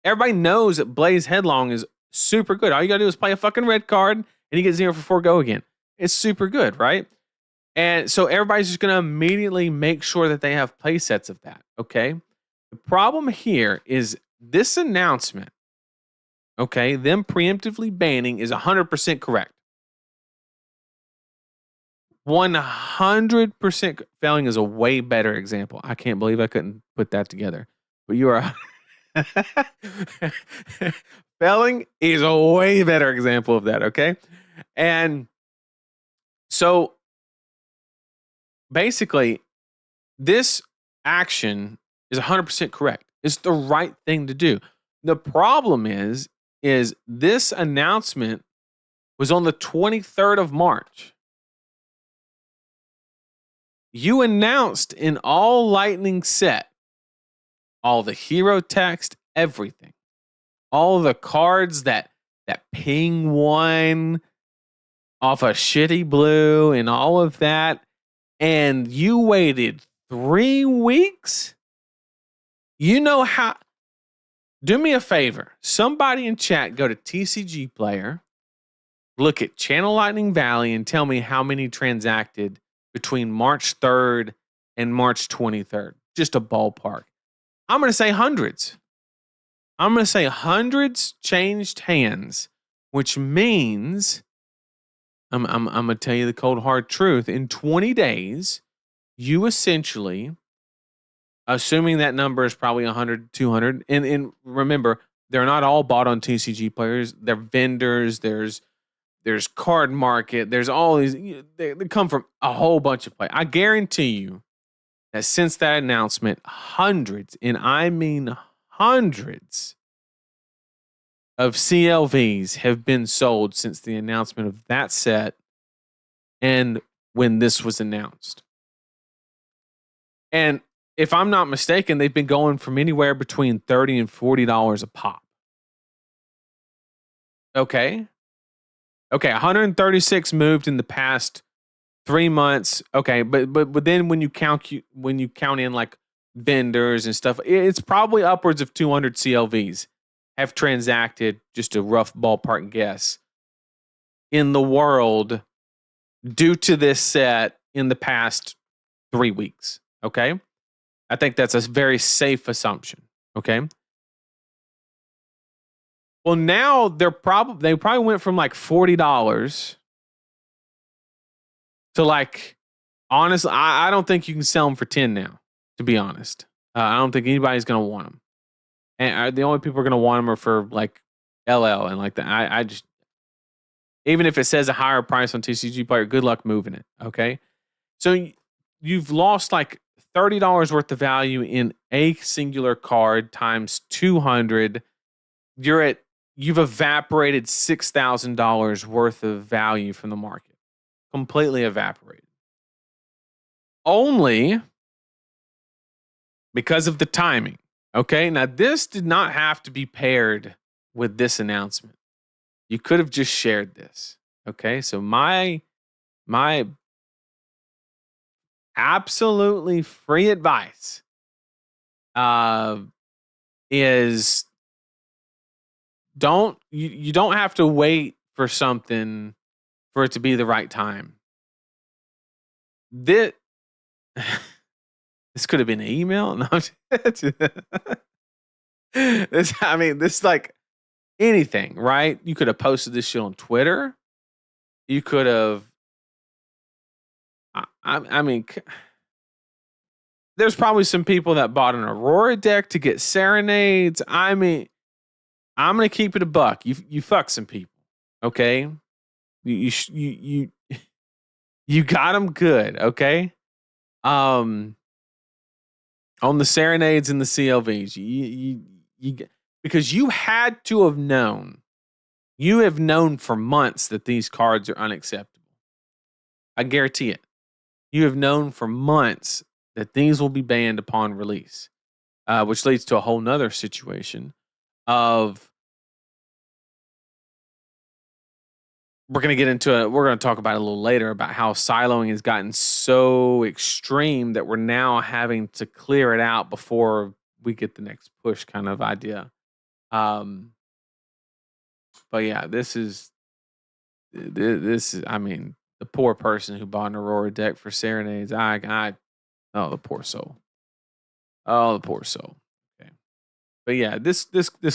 Everybody knows that Blaze Headlong is super good. All you gotta do is play a fucking red card, and you get 0 for 4 go again. It's super good, right? And so everybody's just gonna immediately make sure that they have play sets of that. Okay. The problem here is this announcement. Okay, them preemptively banning is 100% correct. 100% failing is a way better example. I can't believe I couldn't put that together. But you are failing is a way better example of that, okay? And so basically this action is 100% correct. It's the right thing to do. The problem is this announcement was on the 23rd of March. You announced in all Lightning set, all the hero text, everything. All the cards that ping one off a shitty blue and all of that. And you waited 3 weeks? You know how... Do me a favor. Somebody in chat, go to TCG Player, look at Channel Lightning Valley, and tell me how many transacted between March 3rd and March 23rd. Just a ballpark. I'm going to say hundreds. I'm going to say hundreds changed hands, which means, I'm going to tell you the cold hard truth. In 20 days, you essentially, assuming that number is probably 100, 200, and remember, they're not all bought on TCG Players. They're vendors. There's Card Market. There's all these. They come from a whole bunch of places. I guarantee you that since that announcement, hundreds, and I mean hundreds, of CLVs have been sold since the announcement of that set and when this was announced. And if I'm not mistaken, they've been going from anywhere between $30 and $40 a pop. Okay. 136 moved in the past 3 months. Okay, but then when you count in like vendors and stuff, it's probably upwards of 200 CLVs have transacted, just a rough ballpark guess, in the world due to this set in the past 3 weeks. Okay. I think that's a very safe assumption. Okay. Well, now they probably went from like $40 to like, honestly, I don't think you can sell them for 10 now, to be honest. I don't think anybody's going to want them. And the only people who are going to want them are for like LL and like that. I just, even if it says a higher price on TCG Player, good luck moving it. Okay. So you've lost like $30 worth of value in a singular card times 200. You've evaporated $6,000 worth of value from the market. Completely evaporated. Only because of the timing. Okay. Now, this did not have to be paired with this announcement. You could have just shared this. Okay. So my absolutely free advice is you don't have to wait for something for it to be the right time. This could have been an email. No, this like anything, right? You could have posted this shit on Twitter. You could have. I mean, there's probably some people that bought an Aurora deck to get Serenades. I mean, I'm gonna keep it a buck. You fuck some people, okay? You got them good, okay? On the Serenades and the CLVs, you because you had to have known. You have known for months that these cards are unacceptable. I guarantee it. You have known for months that these will be banned upon release, which leads to a whole nother situation of we're going to talk about it a little later about how siloing has gotten so extreme that we're now having to clear it out before we get the next push kind of idea. But yeah, this is, I mean, the poor person who bought an Aurora deck for Serenades. Oh, the poor soul. Oh, the poor soul. Okay. But yeah, this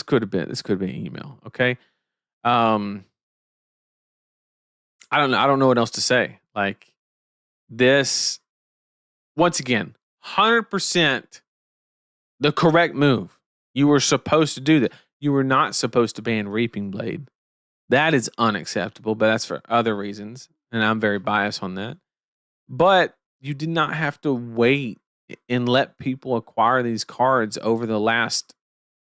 could have been an email. Okay. I don't know what else to say. Like this, once again, 100% the correct move. You were supposed to do that. You were not supposed to ban Reaping Blade. That is unacceptable, but that's for other reasons. And I'm very biased on that. But you did not have to wait and let people acquire these cards over the last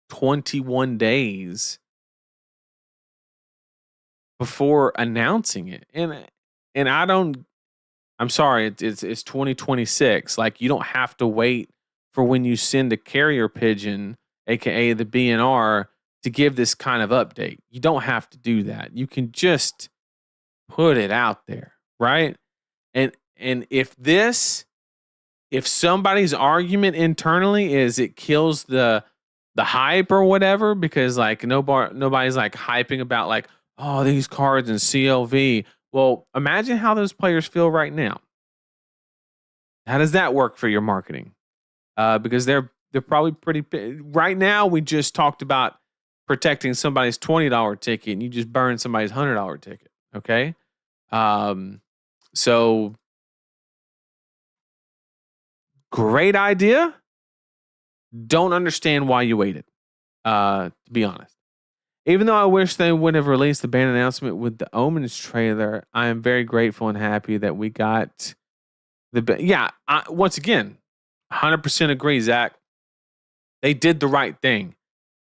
21 days before announcing it. And I'm sorry, it's 2026. Like, you don't have to wait for when you send a carrier pigeon, aka the BNR, to give this kind of update. You don't have to do that. You can just put it out there, right? And if somebody's argument internally is it kills the hype or whatever, because like nobody's like hyping about like, oh, these cards in CLV. Well, imagine how those players feel right now. How does that work for your marketing? Because they're probably pretty right now. We just talked about protecting somebody's $20 ticket, and you just burn somebody's $100 ticket. Okay, so great idea. Don't understand why you waited. To be honest, even though I wish they would have released the ban announcement with the Omens trailer, I am very grateful and happy that we got the. Yeah, once again, 100% agree, Zach. They did the right thing.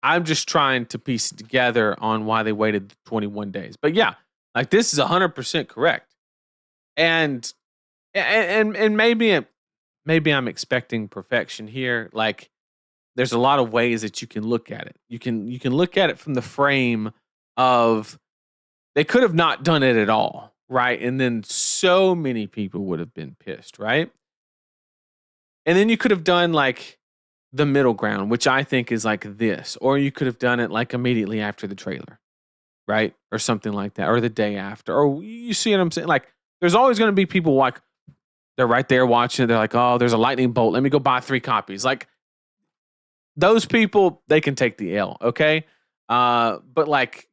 I'm just trying to piece it together on why they waited 21 days. But yeah, like this is 100% correct. And maybe I'm expecting perfection here. Like there's a lot of ways that you can look at it. You can look at it from the frame of they could have not done it at all, right? And then so many people would have been pissed, right? And then you could have done like the middle ground, which I think is like this, or you could have done it like immediately after the trailer, right? Or something like that, or the day after, or you see what I'm saying? Like, there's always going to be people like, they're right there watching it. They're like, oh, there's a lightning bolt. Let me go buy 3 copies. Like, those people, they can take the L, okay? But like,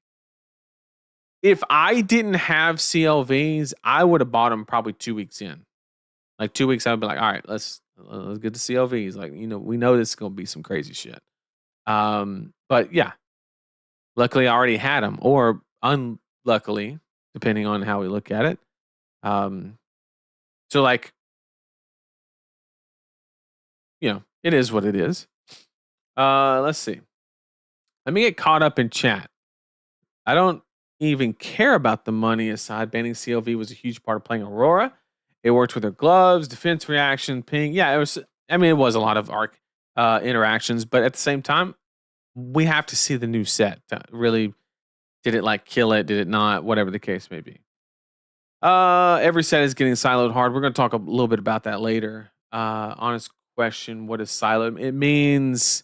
if I didn't have CLVs, I would have bought them probably 2 weeks in. Like 2 weeks, I'd be like, all right, let's get the CLVs. Like, we know this is gonna be some crazy shit. But yeah, luckily I already had them, or unluckily, depending on how we look at it. So like, it is what it is. Let's see. Let me get caught up in chat. I don't even care about the money aside. Banning CLV was a huge part of playing Aurora. It worked with her gloves, defense reaction, ping. Yeah, it was. I mean, it was a lot of arc interactions, but at the same time, we have to see the new set. Really, did it like kill it? Did it not? Whatever the case may be. Every set is getting siloed hard. We're going to talk a little bit about that later. Honest question: what is siloed? It means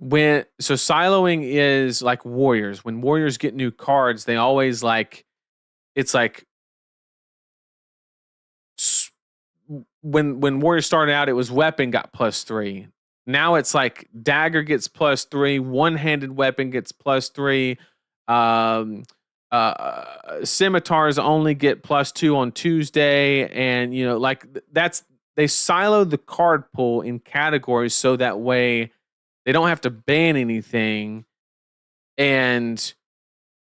siloing is like warriors. When warriors get new cards, they always it's like when warriors started out, it was weapon got +3. Now it's like dagger gets +3, one-handed weapon gets +3. Scimitars only get +2 on Tuesday, and they siloed the card pool in categories so that way they don't have to ban anything, and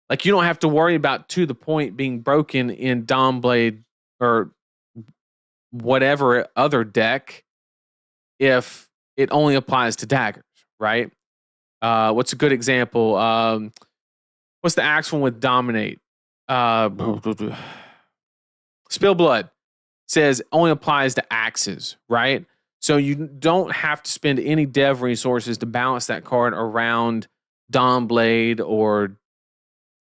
like you don't have to worry about To the Point being broken in Dawnblade or whatever other deck if it only applies to daggers, right? What's a good example? What's the axe one with Dominate? Spill Blood says only applies to axes, right? So you don't have to spend any dev resources to balance that card around Dawnblade or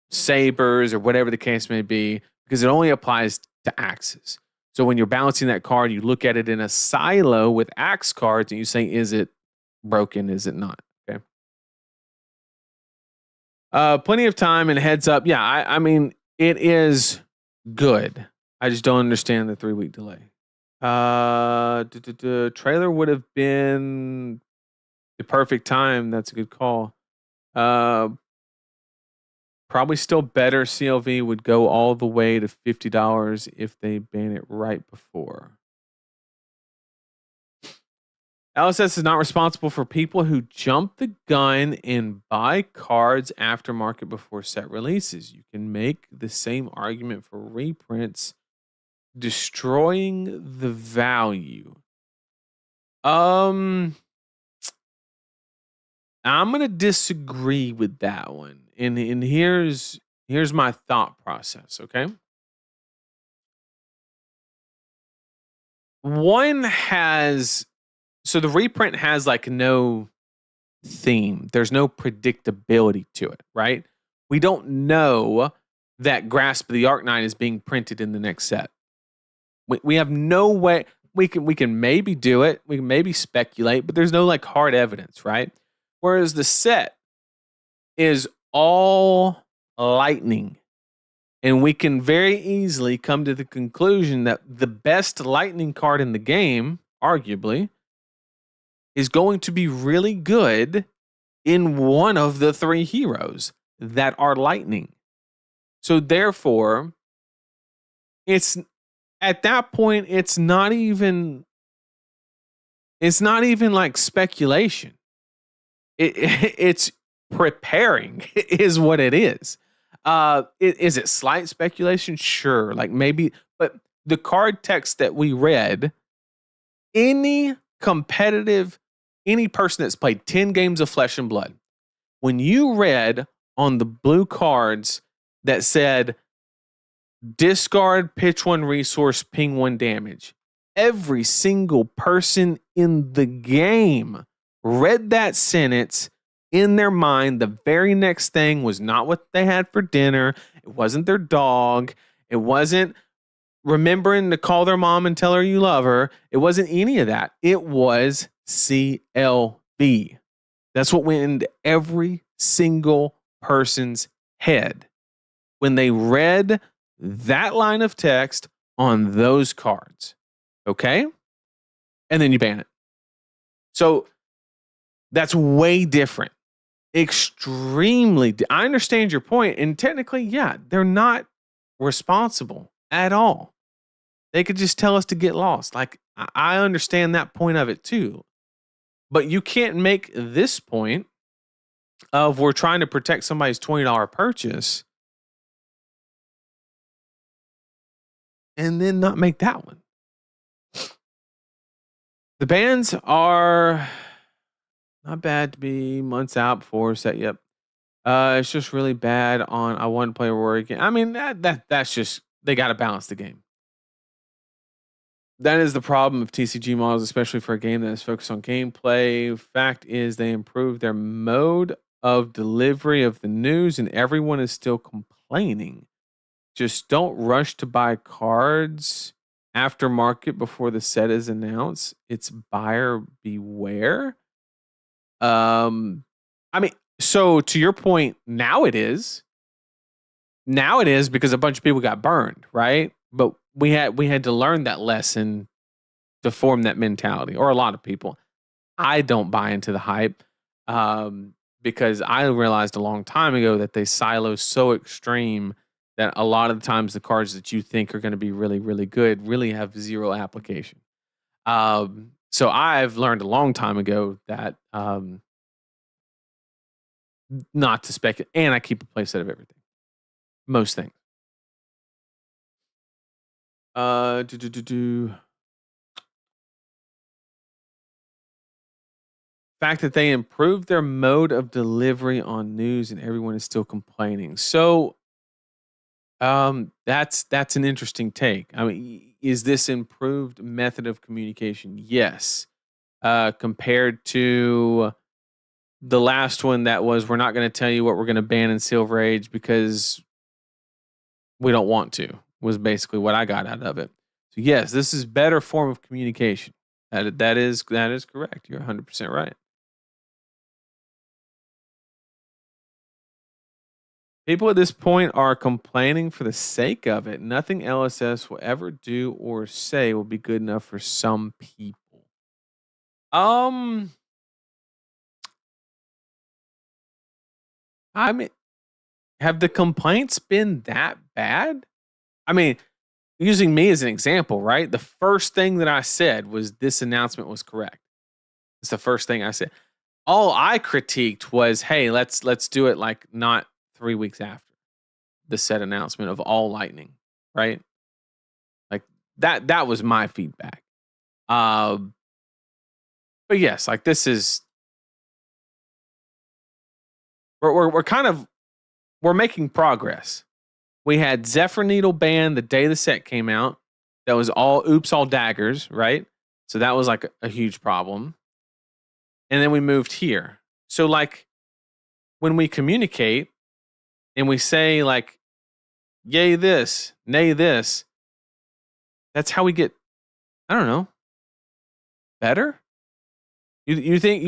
sabers or whatever the case may be, because it only applies to axes. So when you're balancing that card, you look at it in a silo with axe cards and you say, is it broken? Is it not? Okay. Plenty of time and heads up. Yeah, I mean, it is good. I just don't understand the 3-week delay. Trailer would have been the perfect time. That's a good call. Probably still better. CLV would go all the way to $50 if they ban it right before. LSS is not responsible for people who jump the gun and buy cards aftermarket before set releases. You can make the same argument for reprints destroying the value. I'm gonna disagree with that one, and here's my thought process. Okay, one has the reprint has like no theme. There's no predictability to it, right? We don't know that Grasp of the Arknight is being printed in the next set. We have no way. We can maybe do it. We can maybe speculate, but there's no like hard evidence, right? Whereas the set is all lightning, and we can very easily come to the conclusion that the best lightning card in the game, arguably, is going to be really good in one of the 3 heroes that are lightning. So therefore, it's at that point, it's not even like speculation. It's preparing is what it is. Is it slight speculation? Sure. Like maybe, but the card text that we read, any person that's played 10 games of Flesh and Blood, when you read on the blue cards that said, discard, pitch 1 resource, ping 1 damage, every single person in the game read that sentence in their mind. The very next thing was not what they had for dinner. It wasn't their dog. It wasn't remembering to call their mom and tell her you love her. It wasn't any of that. It was CLV. That's what went into every single person's head when they read that line of text on those cards. Okay? And then you ban it. So that's way different. Extremely. I understand your point, and technically, yeah, they're not responsible at all. They could just tell us to get lost. Like, I understand that point of it too. But you can't make this point of we're trying to protect somebody's $20 purchase and then not make that one. The bans are not bad to be months out before set. Yep. It's just really bad on a one player war game. I mean, that's just, they got to balance the game. That is the problem of TCG models, especially for a game that is focused on gameplay. Fact is, they improved their mode of delivery of the news, and everyone is still complaining. Just don't rush to buy cards after market before the set is announced. It's buyer beware. I mean, so to your point, now it is. Now it is because a bunch of people got burned, right? But we had to learn that lesson to form that mentality, or a lot of people. I don't buy into the hype because I realized a long time ago that they silo so extreme that a lot of the times the cards that you think are going to be really, really good really have zero application. So I've learned a long time ago that not to speculate, and I keep a playset of everything. Most things. Fact that they improved their mode of delivery on news and everyone is still complaining. So that's an interesting take. I mean, is this improved method of communication? Yes. Compared to the last one that was, we're not going to tell you what we're going to ban in Silver Age because we don't want to, was basically what I got out of it. So yes, this is better form of communication. That is correct. You're 100% right. People at this point are complaining for the sake of it. Nothing LSS will ever do or say will be good enough for some people. I mean, have the complaints been that bad? I mean, using me as an example, right? The first thing that I said was this announcement was correct. It's the first thing I said. All I critiqued was, hey, let's do it like not 3 weeks after the set announcement of all lightning, right? Like that was my feedback. But yes, like this is we're making progress. We had Zephyr Needle ban the day the set came out. That was all daggers, right? So that was like a huge problem. And then we moved here. So like when we communicate and we say like, yay this, nay this, that's how we get, I don't know, better? You think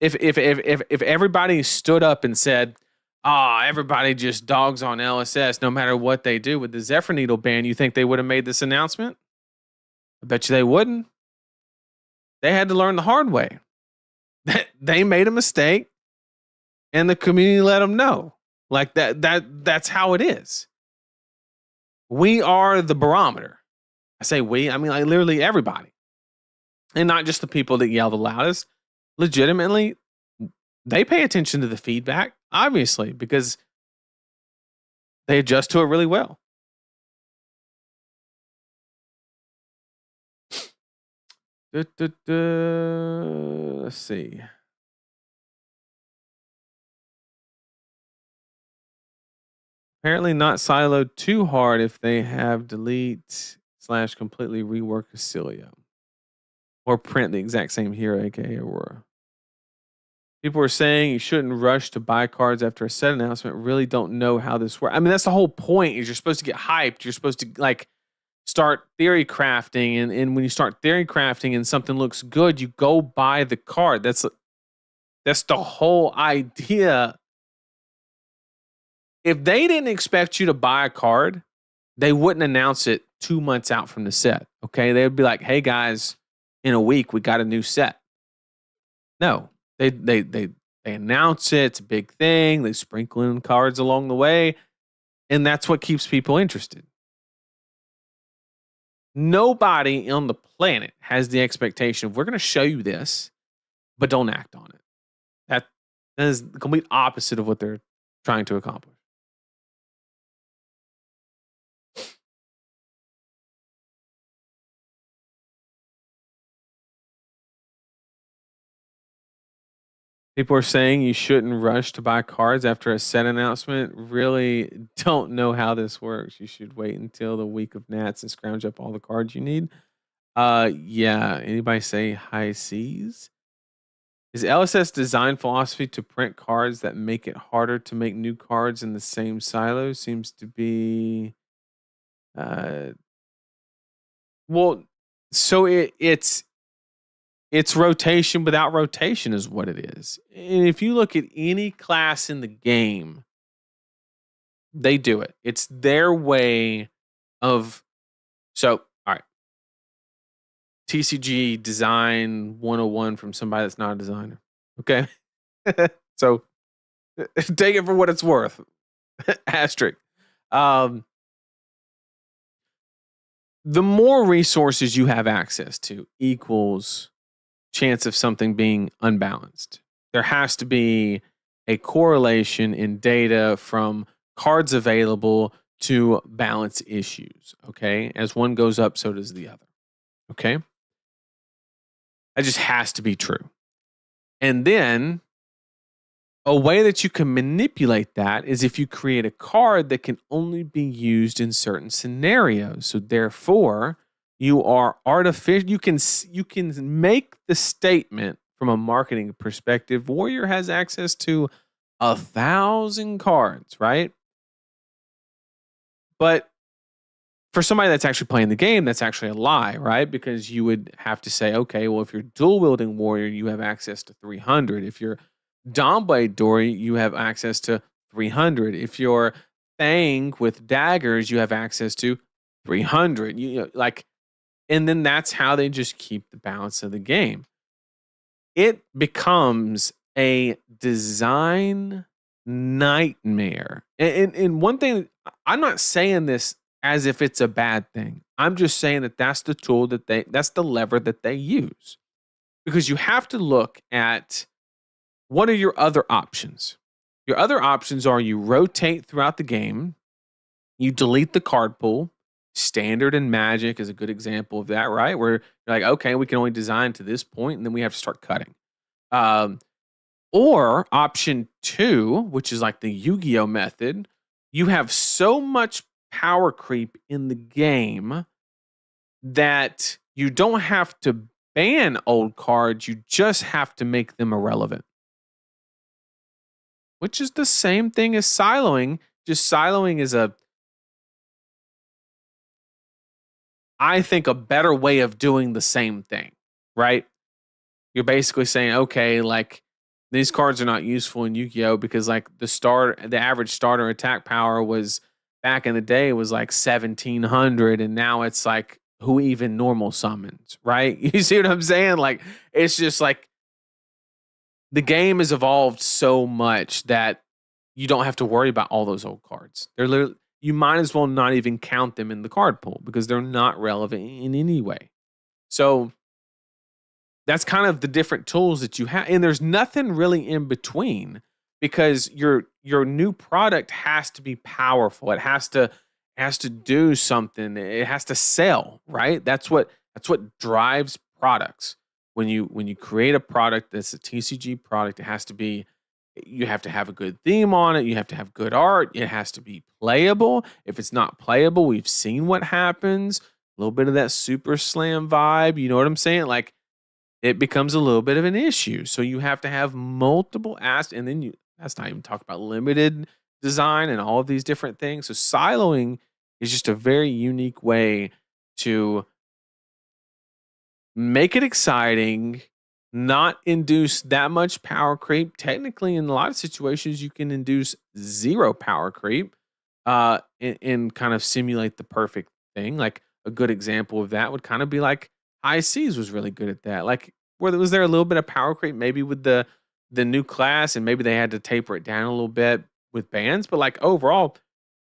if everybody stood up and said, everybody just dogs on LSS no matter what they do with the Zephyr Needle ban, you think they would have made this announcement? I bet you they wouldn't. They had to learn the hard way. They made a mistake and the community let them know. Like that's how it is. We are the barometer. I say we, I mean like literally everybody. And not just the people that yell the loudest. Legitimately, they pay attention to the feedback, obviously, because they adjust to it really well. Let's see. Apparently not siloed too hard if they have delete / completely rework Cecilia. Or print the exact same hero, aka Aurora. People are saying you shouldn't rush to buy cards after a set announcement. Really don't know how this works. I mean, that's the whole point. Is you're supposed to get hyped. You're supposed to like start theory crafting, and when you start theory crafting and something looks good, you go buy the card. That's the whole idea. If they didn't expect you to buy a card, they wouldn't announce it 2 months out from the set. Okay. They would be like, hey guys, in a week, we got a new set. No, they announce it. It's a big thing. They sprinkle in cards along the way. And that's what keeps people interested. Nobody on the planet has the expectation of we're going to show you this, but don't act on it. That is the complete opposite of what they're trying to accomplish. People are saying you shouldn't rush to buy cards after a set announcement. Really don't know how this works. You should wait until the week of Nats and scrounge up all the cards you need. Yeah. Anybody say high seas? Is LSS design philosophy to print cards that make it harder to make new cards in the same silo? Seems to be uh well, so it's rotation without rotation is what it is. And if you look at any class in the game, they do it. It's their way of so all right. TCG design 101 from somebody that's not a designer. Okay. So take it for what it's worth. Asterisk. Um, the more resources you have access to equals chance of something being unbalanced. There has to be a correlation in data from cards available to balance issues. Okay. As one goes up, so does the other. Okay. That just has to be true. And then a way that you can manipulate that is if you create a card that can only be used in certain scenarios. So therefore, you are artificial. You can make the statement from a marketing perspective. Warrior has access to 1,000 cards, right? But for somebody that's actually playing the game, that's actually a lie, right? Because you would have to say, okay, well, if you're dual wielding warrior, you have access to 300. If you're Domblade Dory, you have access to 300. If you're Fang with daggers, you have access to 300. You know, like, and then that's how they just keep the balance of the game. It becomes a design nightmare. And one thing, I'm not saying this as if it's a bad thing. I'm just saying that that's the tool that's the lever that they use. Because you have to look at what are your other options? Your other options are you rotate throughout the game, you delete the card pool. Standard and Magic is a good example of that, right? Where you're like, okay, we can only design to this point, and then we have to start cutting. Or option 2, which is like the Yu-Gi-Oh method, you have so much power creep in the game that you don't have to ban old cards, you just have to make them irrelevant. Which is the same thing as siloing, just siloing is I think a better way of doing the same thing, right? You're basically saying, okay, like these cards are not useful in Yu-Gi-Oh because like the average starter attack power was back in the day was like 1,700, and now it's like who even normal summons, right? You see what I'm saying? Like it's just like the game has evolved so much that you don't have to worry about all those old cards. They're literally, you might as well not even count them in the card pool because they're not relevant in any way. So that's kind of the different tools that you have. And there's nothing really in between because your new product has to be powerful. It has to do something. It has to sell, right? That's what drives products. When you create a product that's a TCG product, it has to be, you have to have a good theme on it. You have to have good art. It has to be playable. If it's not playable, we've seen what happens. A little bit of that Super Slam vibe. You know what I'm saying? Like it becomes a little bit of an issue. So you have to have multiple aspects, and then that's not even talk about limited design and all of these different things. So siloing is just a very unique way to make it exciting, not induce that much power creep. Technically, in a lot of situations, you can induce zero power creep and kind of simulate the perfect thing. Like a good example of that would kind of be like High Seas was really good at that. Like, was there a little bit of power creep maybe with the new class, and maybe they had to taper it down a little bit with bands, but like overall,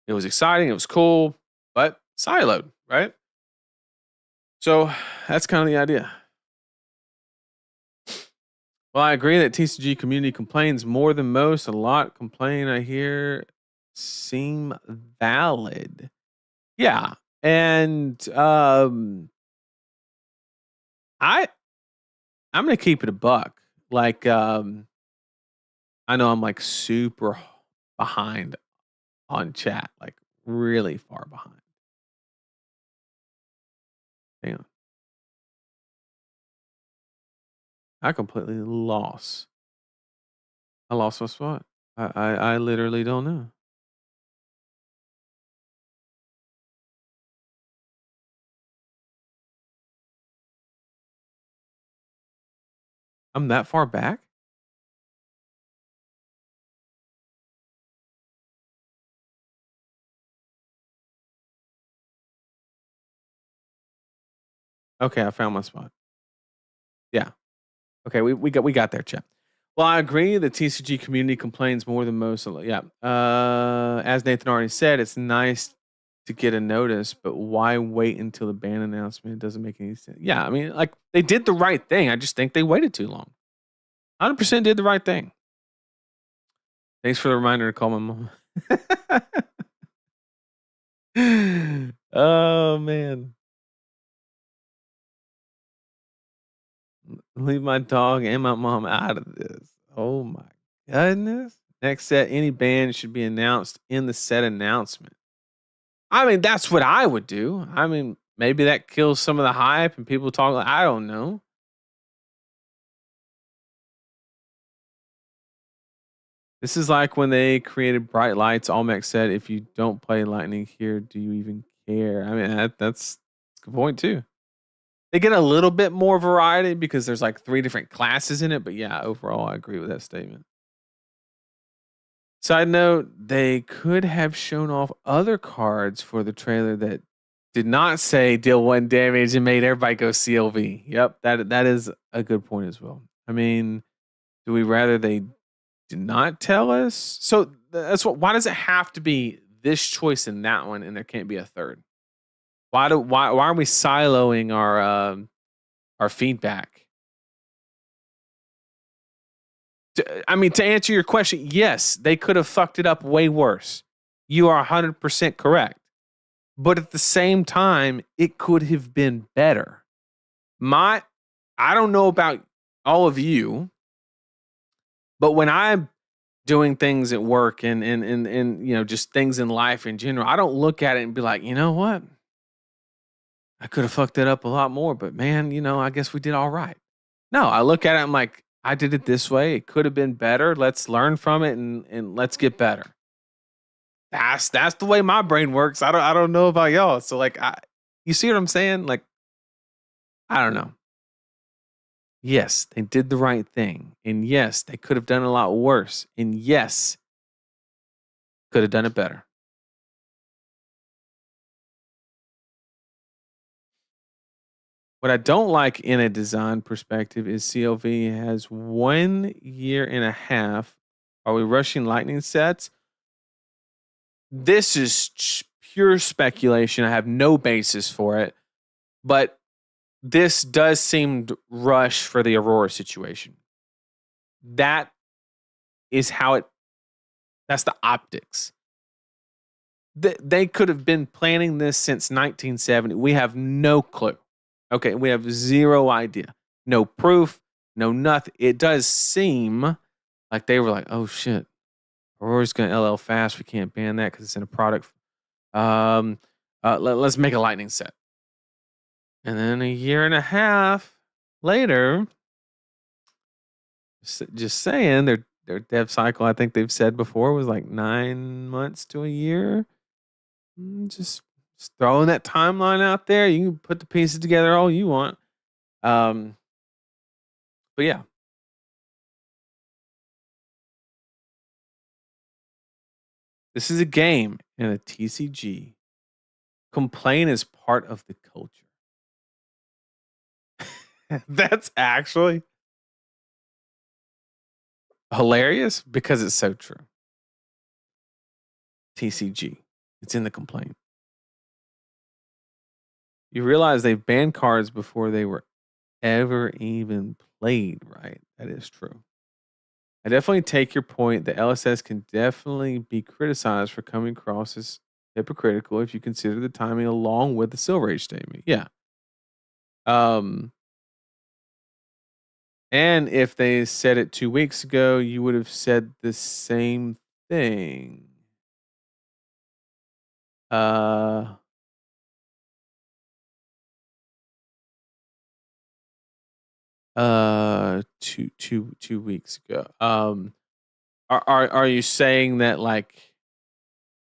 it was exciting, it was cool, but siloed, right? So that's kind of the idea. Well, I agree that TCG community complains more than most. A lot complain I hear seem valid. Yeah. And I I'm gonna keep it a buck. Like I know I'm like super behind on chat, like really far behind. Hang on. I completely lost. I lost my spot. I literally don't know. I'm that far back? Okay, I found my spot. Yeah. Okay, we got there, Chip. Well, I agree. The TCG community complains more than most. Yeah. As Nathan already said, it's nice to get a notice, but why wait until the ban announcement? It doesn't make any sense. Yeah, I mean, like they did the right thing. I just think they waited too long. 100% did the right thing. Thanks for the reminder to call my mom. Oh man. Leave my dog and my mom out of this. Oh my goodness. Next set, any band should be announced in the set announcement. I mean, that's what I would do. I mean, maybe that kills some of the hype and people talk. I don't know. This is like when they created bright lights. Olmec said, "If you don't play lightning here, do you even care?" I mean, that's a good point too. They get a little bit more variety because there's like 3 different classes in it, but yeah, overall, I agree with that statement. Side note, they could have shown off other cards for the trailer that did not say deal 1 damage and made everybody go CLV. Yep, that is a good point as well. I mean, do we rather they did not tell us? So that's what. Why does it have to be this choice and that one, and there can't be a third? Why are we siloing our feedback? I mean, to answer your question, yes, they could have fucked it up way worse. You are 100% correct. But at the same time, it could have been better. I don't know about all of you, but when I'm doing things at work and just things in life in general, I don't look at it and be like, you know what? I could have fucked it up a lot more, but man, I guess we did all right. No, I look at it, I'm like, I did it this way. It could have been better. Let's learn from it and let's get better. That's the way my brain works. I don't know about y'all. So like you see what I'm saying? Like, I don't know. Yes, they did the right thing. And yes, they could have done a lot worse. And yes, could have done it better. What I don't like in a design perspective is CLV has 1.5 years. Are we rushing lightning sets? This is pure speculation. I have no basis for it. But this does seem rush for the Aurora situation. That is how that's the optics. They could have been planning this since 1970. We have no clue. Okay, we have zero idea. No proof, no nothing. It does seem like they were like, oh shit, Aurora's going to LL fast. We can't ban that because it's in a product. Let's make a lightning set. And then 1.5 years later, just saying, their dev cycle, I think they've said before, was like 9 months to a year. Just Just throwing that timeline out there. You can put the pieces together all you want. But yeah. This is a game and a TCG. Complain is part of the culture. That's actually hilarious because it's so true. TCG. It's in the complaint. You realize they've banned cards before they were ever even played, right? That is true. I definitely take your point. The LSS can definitely be criticized for coming across as hypocritical if you consider the timing along with the Silver Age statement. Yeah. Um, and if they said it 2 weeks ago, you would have said the same thing. Uh, two weeks ago. Are you saying that like,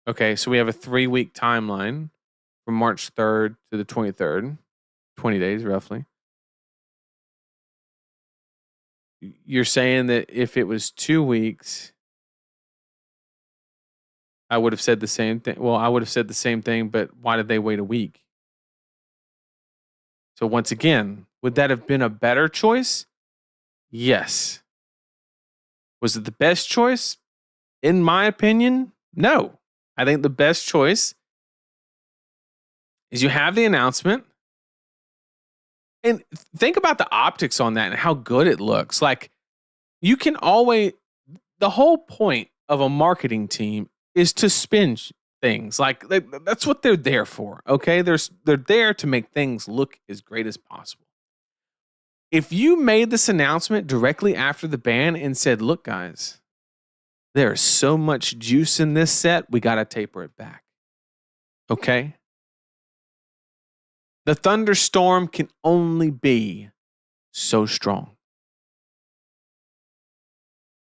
okay, so we have a 3-week timeline from March 3rd to the 23rd, 20 days roughly. You're saying that if it was 2 weeks, I would have said the same thing. Well, I would have said the same thing, but why did they wait a week? So once again, would that have been a better choice? Yes. Was it the best choice? In my opinion, no. I think the best choice is you have the announcement. And think about the optics on that and how good it looks. Like you can always, the whole point of a marketing team is to spin things. Like that's what they're there for. Okay. They're there to make things look as great as possible. If you made this announcement directly after the ban and said, look, guys, there's so much juice in this set, we got to taper it back. Okay. The thunderstorm can only be so strong.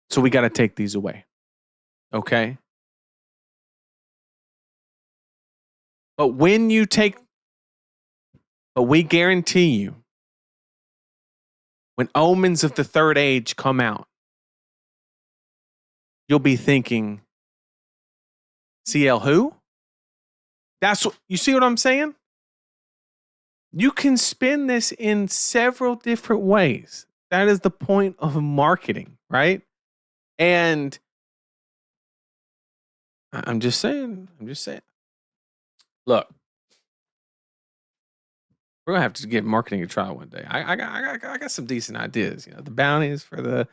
So we got to take these away. Okay. But when you take, but we guarantee you, when Omens of the Third Age come out, you'll be thinking, CL who? That's what, you see what I'm saying? You can spin this in several different ways. That is the point of marketing, right? And I'm just saying. Look, we're gonna have to give marketing a try one day. I got some decent ideas. You know, the bounties for the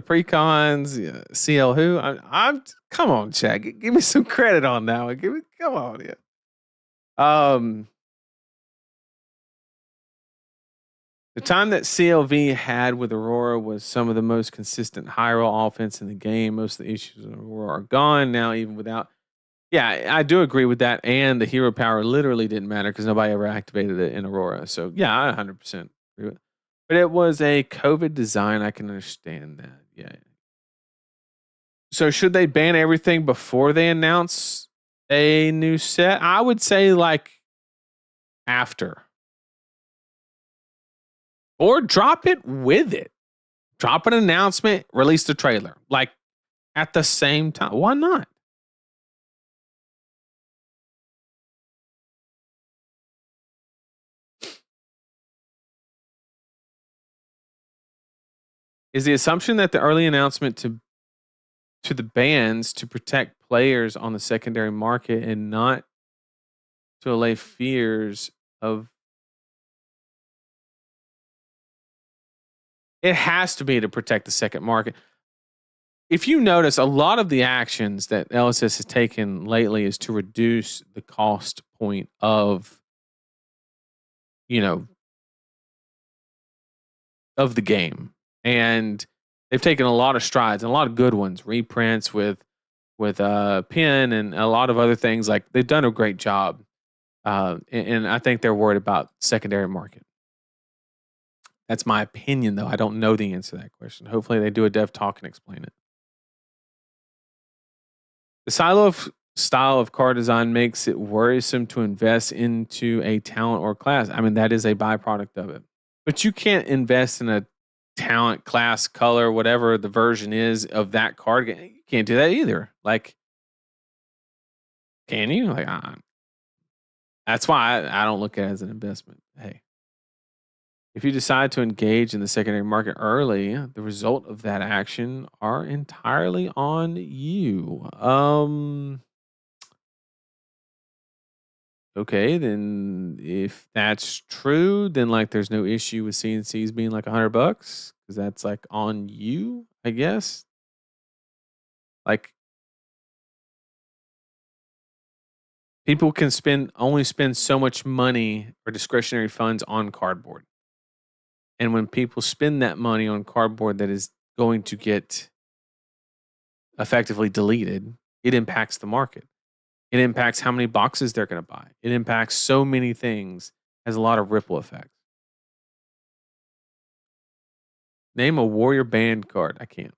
precons, CL who. I'm come on, Chad. Give me some credit on that one. Come on, yeah. The time that CLV had with Aurora was some of the most consistent high roll offense in the game. Most of the issues in Aurora are gone now, even without. Yeah, I do agree with that. And the hero power literally didn't matter because nobody ever activated it in Aurora. So yeah, I 100% agree with it. But it was a COVID design. I can understand that. Yeah. So should they ban everything before they announce a new set? I would say like after. Or drop it with it. Drop an announcement, release the trailer. Like at the same time. Why not? Is the assumption that the early announcement to the bans to protect players on the secondary market and not to allay fears of it has to be to protect the second market. If you notice, a lot of the actions that LSS has taken lately is to reduce the cost point of, of the game. And they've taken a lot of strides and a lot of good ones, reprints with Pin and a lot of other things. Like they've done a great job. And I think they're worried about secondary market. That's my opinion, though. I don't know the answer to that question. Hopefully, they do a dev talk and explain it. The silo of style of card design makes it worrisome to invest into a talent or class. I mean, that is a byproduct of it. But you can't invest in a talent, class, color, whatever the version is of that card game. You can't do that either. Like, can you? Like, that's why I don't look at it as an investment. Hey, if you decide to engage in the secondary market early, the result of that action are entirely on you. Okay, then if that's true, then like there's no issue with CNCs being like $100 because that's like on you, I guess. Like people can only spend so much money or discretionary funds on cardboard. And when people spend that money on cardboard that is going to get effectively deleted, it impacts the market. It impacts how many boxes they're going to buy. It impacts so many things, has a lot of ripple effects. Name a Warrior Band card. I can't.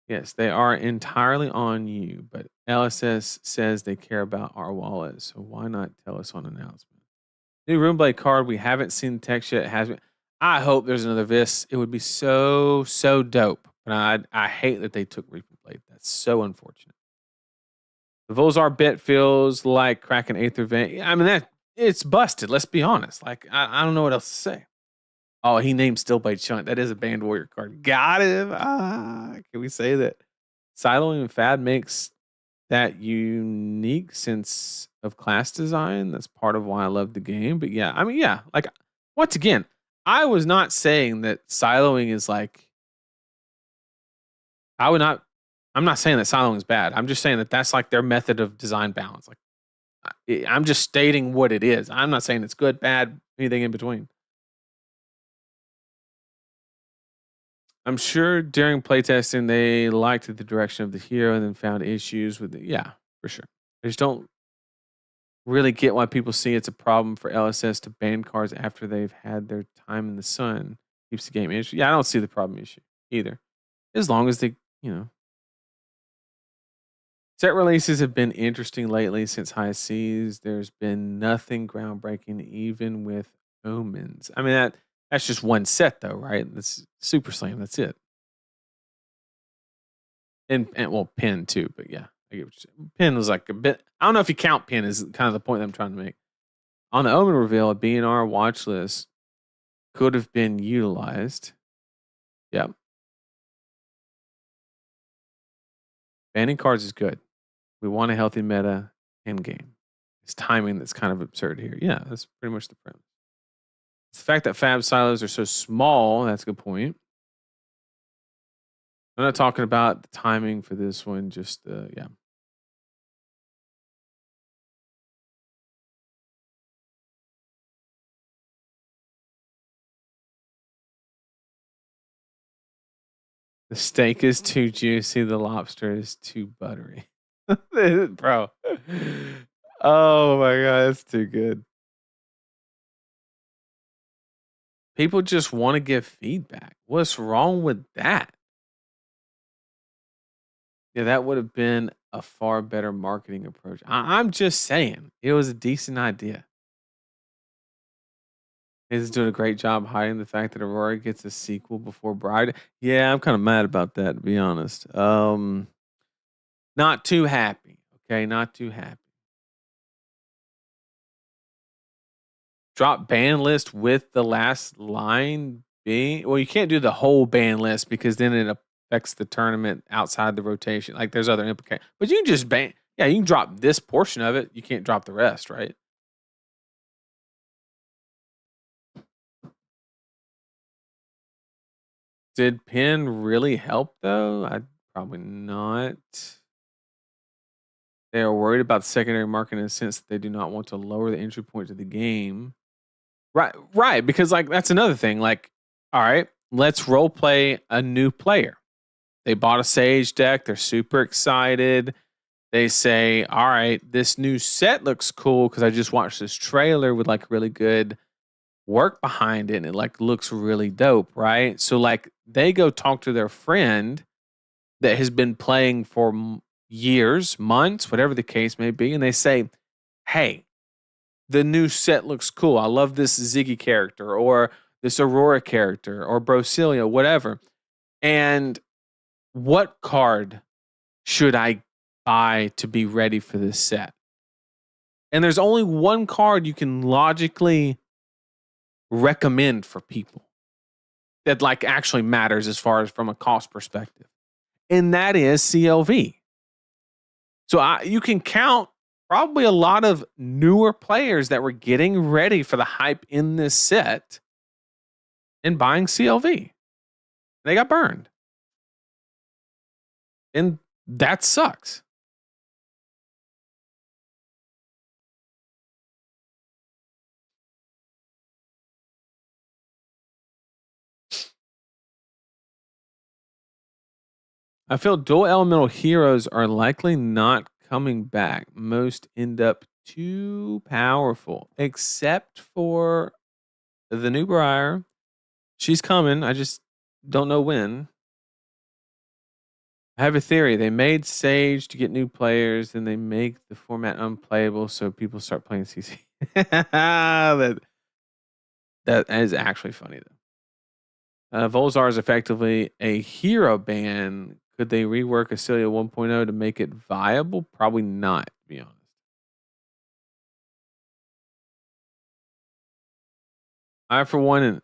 Yes, they are entirely on you, but LSS says they care about our wallet, so why not tell us on announcement? New Roomblade card, we haven't seen the text yet. It has been. I hope there's another Vis. It would be so dope. But I hate that they took Reaper Blade. That's so unfortunate. The Volzar bit feels like cracking Aether Vein. I mean, that it's busted. Let's be honest. Like, I don't know what else to say. Oh, he named Stillblade Chunt. That is a Band Warrior card. Got him. Can we say that siloing and fad makes that unique sense of class design? That's part of why I love the game. But yeah, I mean, yeah, like once again, I was not saying that siloing is like I'm not saying that siloing is bad. I'm just saying that that's like their method of design balance. Like I'm just stating what it is. I'm not saying it's good, bad, anything in between. I'm sure during playtesting they liked the direction of the hero and then found issues with it. Yeah, for sure. I just don't really get why people see it's a problem for LSS to ban cards after they've had their time in the sun. Keeps the game interesting. Yeah, I don't see the problem issue either. As long as they, you know. Set releases have been interesting lately since High Seas. There's been nothing groundbreaking, even with Omens. I mean, that's just one set, though, right? That's Super Slam. That's it. And well, Pin too, but yeah, I get what you're saying. Pin was like a bit. I don't know if you count Pin is kind of the point that I'm trying to make. On the Omen reveal, a BNR watch list could have been utilized. Yep. Banning cards is good. We want a healthy meta end game. It's timing that's kind of absurd here. Yeah, that's pretty much the premise. It's the fact that fab silos are so small. That's a good point. I'm not talking about the timing for this one. Just yeah. The steak is too juicy. The lobster is too buttery. Bro. Oh my god, that's too good. People just want to give feedback. What's wrong with that? Yeah, that would have been a far better marketing approach. I'm just saying, it was a decent idea. He's doing a great job hiding the fact that Aurora gets a sequel before Bride. Yeah, I'm kind of mad about that, to be honest. Not too happy. Okay, not too happy. Drop ban list with the last line being well, you can't do the whole ban list because then it affects the tournament outside the rotation. Like there's other implications. But you can just ban yeah, you can drop this portion of it. You can't drop the rest, right? Did Penn really help though? I probably not. They are worried about the secondary market in the sense that they do not want to lower the entry point to the game. Right, right. Because like that's another thing. Like, all right, let's role play a new player. They bought a Sage deck. They're super excited. They say, all right, this new set looks cool because I just watched this trailer with like really good work behind it and it like looks really dope, right? So like they go talk to their friend that has been playing for years, months, whatever the case may be, and they say, "Hey, the new set looks cool. I love this Ziggy character or this Aurora character or Brosilia, whatever. And what card should I buy to be ready for this set?" And there's only one card you can logically recommend for people that like actually matters as far as from a cost perspective. And that is CLV. So you can count probably a lot of newer players that were getting ready for the hype in this set and buying CLV. They got burned. And that sucks. I feel dual elemental heroes are likely not coming back. Most end up too powerful, except for the new Briar. She's coming. I just don't know when. I have a theory. They made Sage to get new players, then they make the format unplayable so people start playing CC. that is actually funny, though. Volzar is effectively a hero ban. Could they rework Acelia 1.0 to make it viable? Probably not, to be honest. I, for one,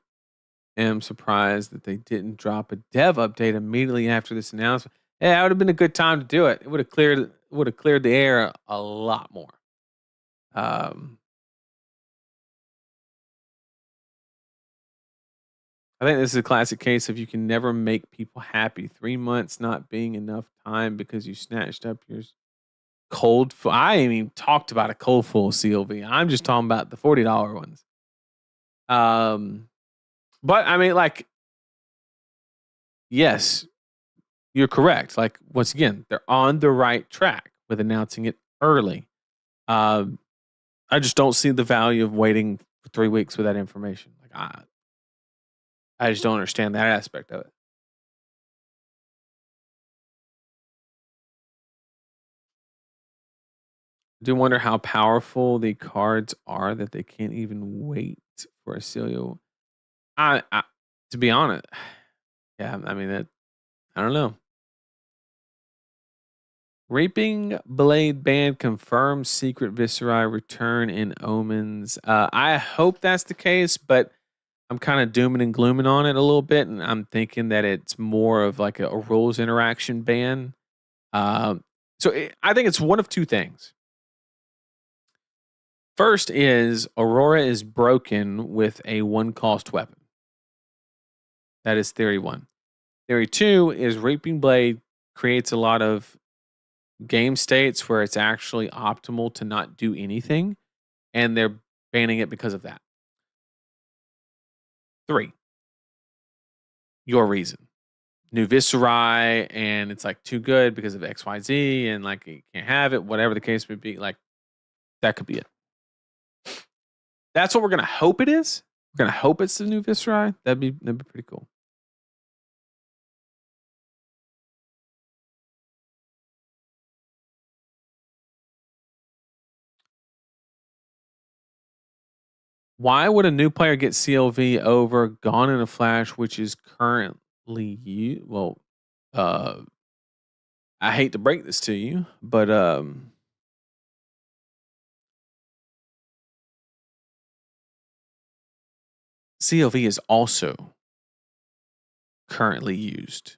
am surprised that they didn't drop a dev update immediately after this announcement. Yeah, it would have been a good time to do it. It would have cleared the air a lot more. I think this is a classic case of you can never make people happy. 3 months not being enough time because you snatched up your cold. I ain't even talked about a cold full CLV. I'm just talking about the $40 ones. But I mean, like, yes, you're correct. Like, once again, they're on the right track with announcing it early. I just don't see the value of waiting for 3 weeks with that information. Like, I just don't understand that aspect of it. I do wonder how powerful the cards are that they can't even wait for a Celio. To be honest, yeah, I mean that. I don't know. Raping Blade Band confirms Secret Viscerai return in Omens. I hope that's the case, but I'm kind of dooming and glooming on it a little bit, and I'm thinking that it's more of like a rules interaction ban. I think it's one of two things. First is Aurora is broken with a 1-cost weapon. That is theory 1. Theory 2 is Reaping Blade creates a lot of game states where it's actually optimal to not do anything, and they're banning it because of that. 3, your reason. New Viscerai, and it's like too good because of XYZ, and like you can't have it, whatever the case may be. Like, that could be it. That's what we're gonna hope it is. We're gonna hope it's the new Viscerai. That'd be pretty cool. Why would a new player get CLV over Gone in a Flash, which is currently you? Well, I hate to break this to you, but CLV is also currently used.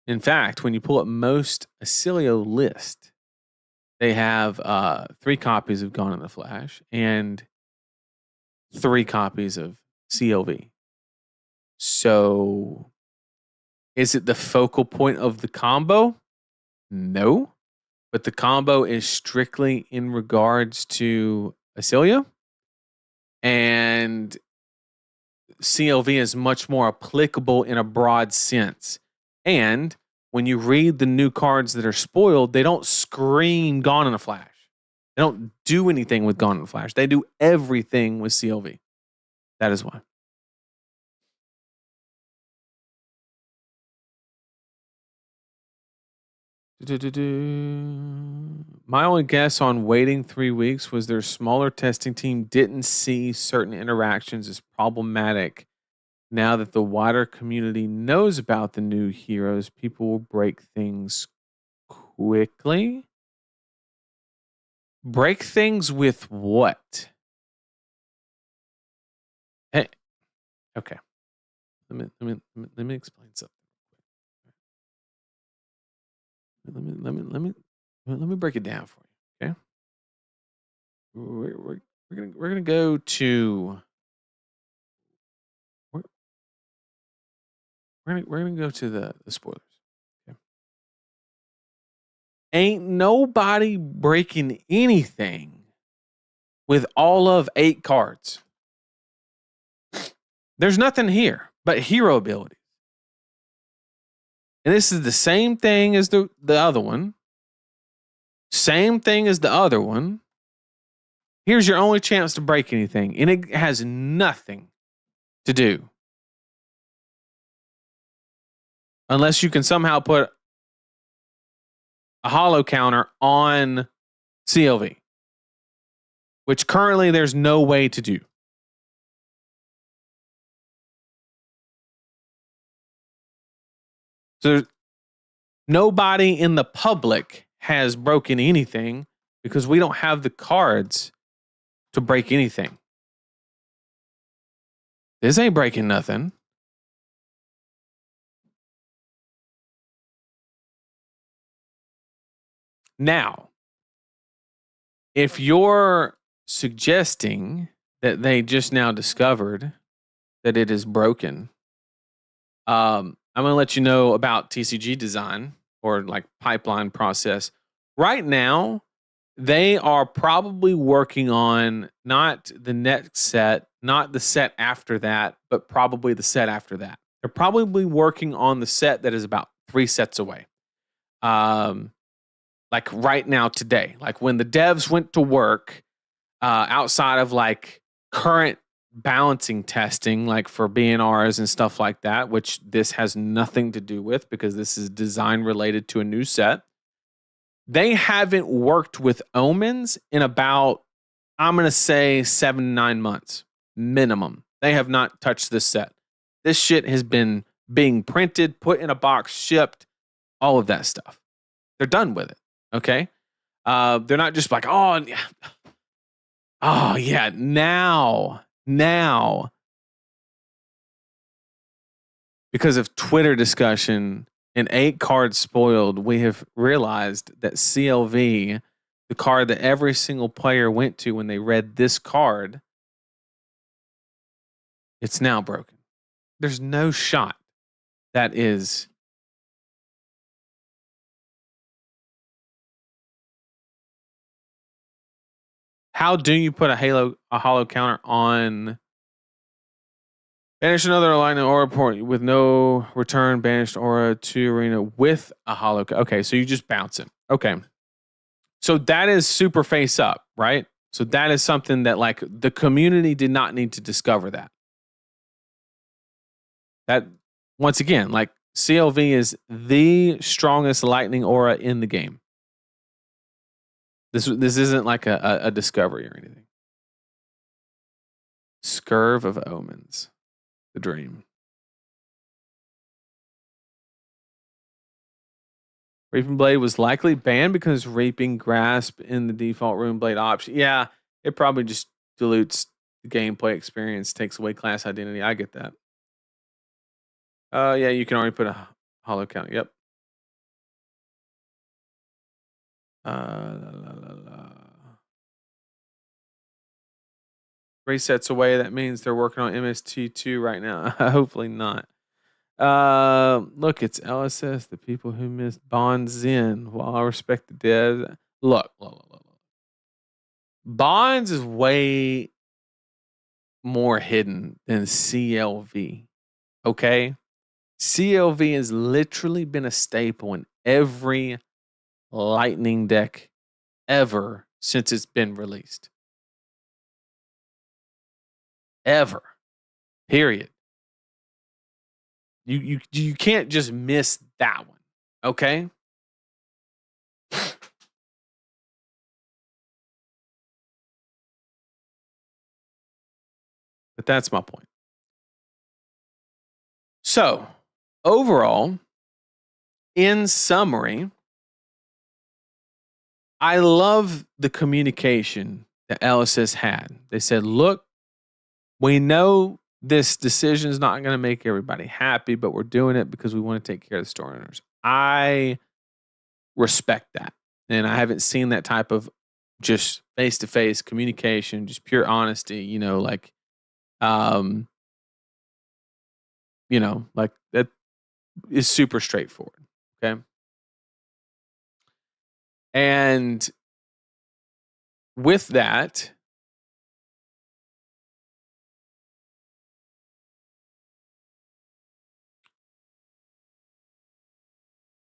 In fact, when you pull up most Acilio list, they have 3 copies of Gone in the Flash and 3 copies of CLV. So, is it the focal point of the combo? No. But the combo is strictly in regards to Acilio. And CLV is much more applicable in a broad sense. And when you read the new cards that are spoiled, they don't scream Gone in a Flash. They don't do anything with Gone in a Flash. They do everything with CLV. That is why. My only guess on waiting 3 weeks was their smaller testing team didn't see certain interactions as problematic. Now that the wider community knows about the new heroes, people will break things quickly. Break things with what? Hey, okay. Let me explain something. Let me break it down for you. Okay. We're gonna go to we're, we're gonna go to the spoilers. Okay. Ain't nobody breaking anything with all of 8 cards. There's nothing here but hero abilities. And this is the same thing as the other one. Same thing as the other one. Here's your only chance to break anything. And it has nothing to do. Unless you can somehow put a holo counter on CLV. Which currently there's no way to do. So nobody in the public has broken anything because we don't have the cards to break anything. This ain't breaking nothing. Now, if you're suggesting that they just now discovered that it is broken, I'm going to let you know about TCG design or like pipeline process. Right now, they are probably working on not the next set, not the set after that, but probably the set after that. They're probably working on the set that is about 3 sets away. Like right now today, like when the devs went to work, outside of like current balancing testing, like for BNRs and stuff like that, which this has nothing to do with because this is design related to a new set. They haven't worked with omens in about, I'm going to say 7 to 9 months minimum. They have not touched this set. This shit has been being printed, put in a box, shipped, all of that stuff. They're done with it. Okay. They're not just like, oh yeah, now, because of Twitter discussion and 8 cards spoiled, we have realized that CLV, the card that every single player went to when they read this card, it's now broken. There's no shot that is. How do you put a holo counter on? Banish another lightning aura port with no return. Banished aura to arena with a holo. Okay, so you just bounce it. Okay, so that is super face up, right? So that is something that like the community did not need to discover that. That once again, like CLV is the strongest lightning aura in the game. This isn't like a discovery or anything. Scurv of Omens. The dream. Reaping Blade was likely banned because Reaping Grasp in the default Rune Blade option. Yeah, it probably just dilutes the gameplay experience, takes away class identity. I get that. Yeah, you can already put a holo count. Yep. La. 3 sets away. That means they're working on MST2 right now. Hopefully not. Look, it's LSS, the people who missed Bonds in. While I respect the dead. Look. Bonds is way more hidden than CLV. Okay? CLV has literally been a staple in every Lightning deck ever since it's been released. Ever. Period. You can't just miss that one. Okay? But that's my point. So, overall, in summary, I love the communication that LSS had. They said, look, we know this decision is not going to make everybody happy, but we're doing it because we want to take care of the store owners. I respect that. And I haven't seen that type of just face to face communication, just pure honesty, um, like that is super straightforward. Okay. And with that,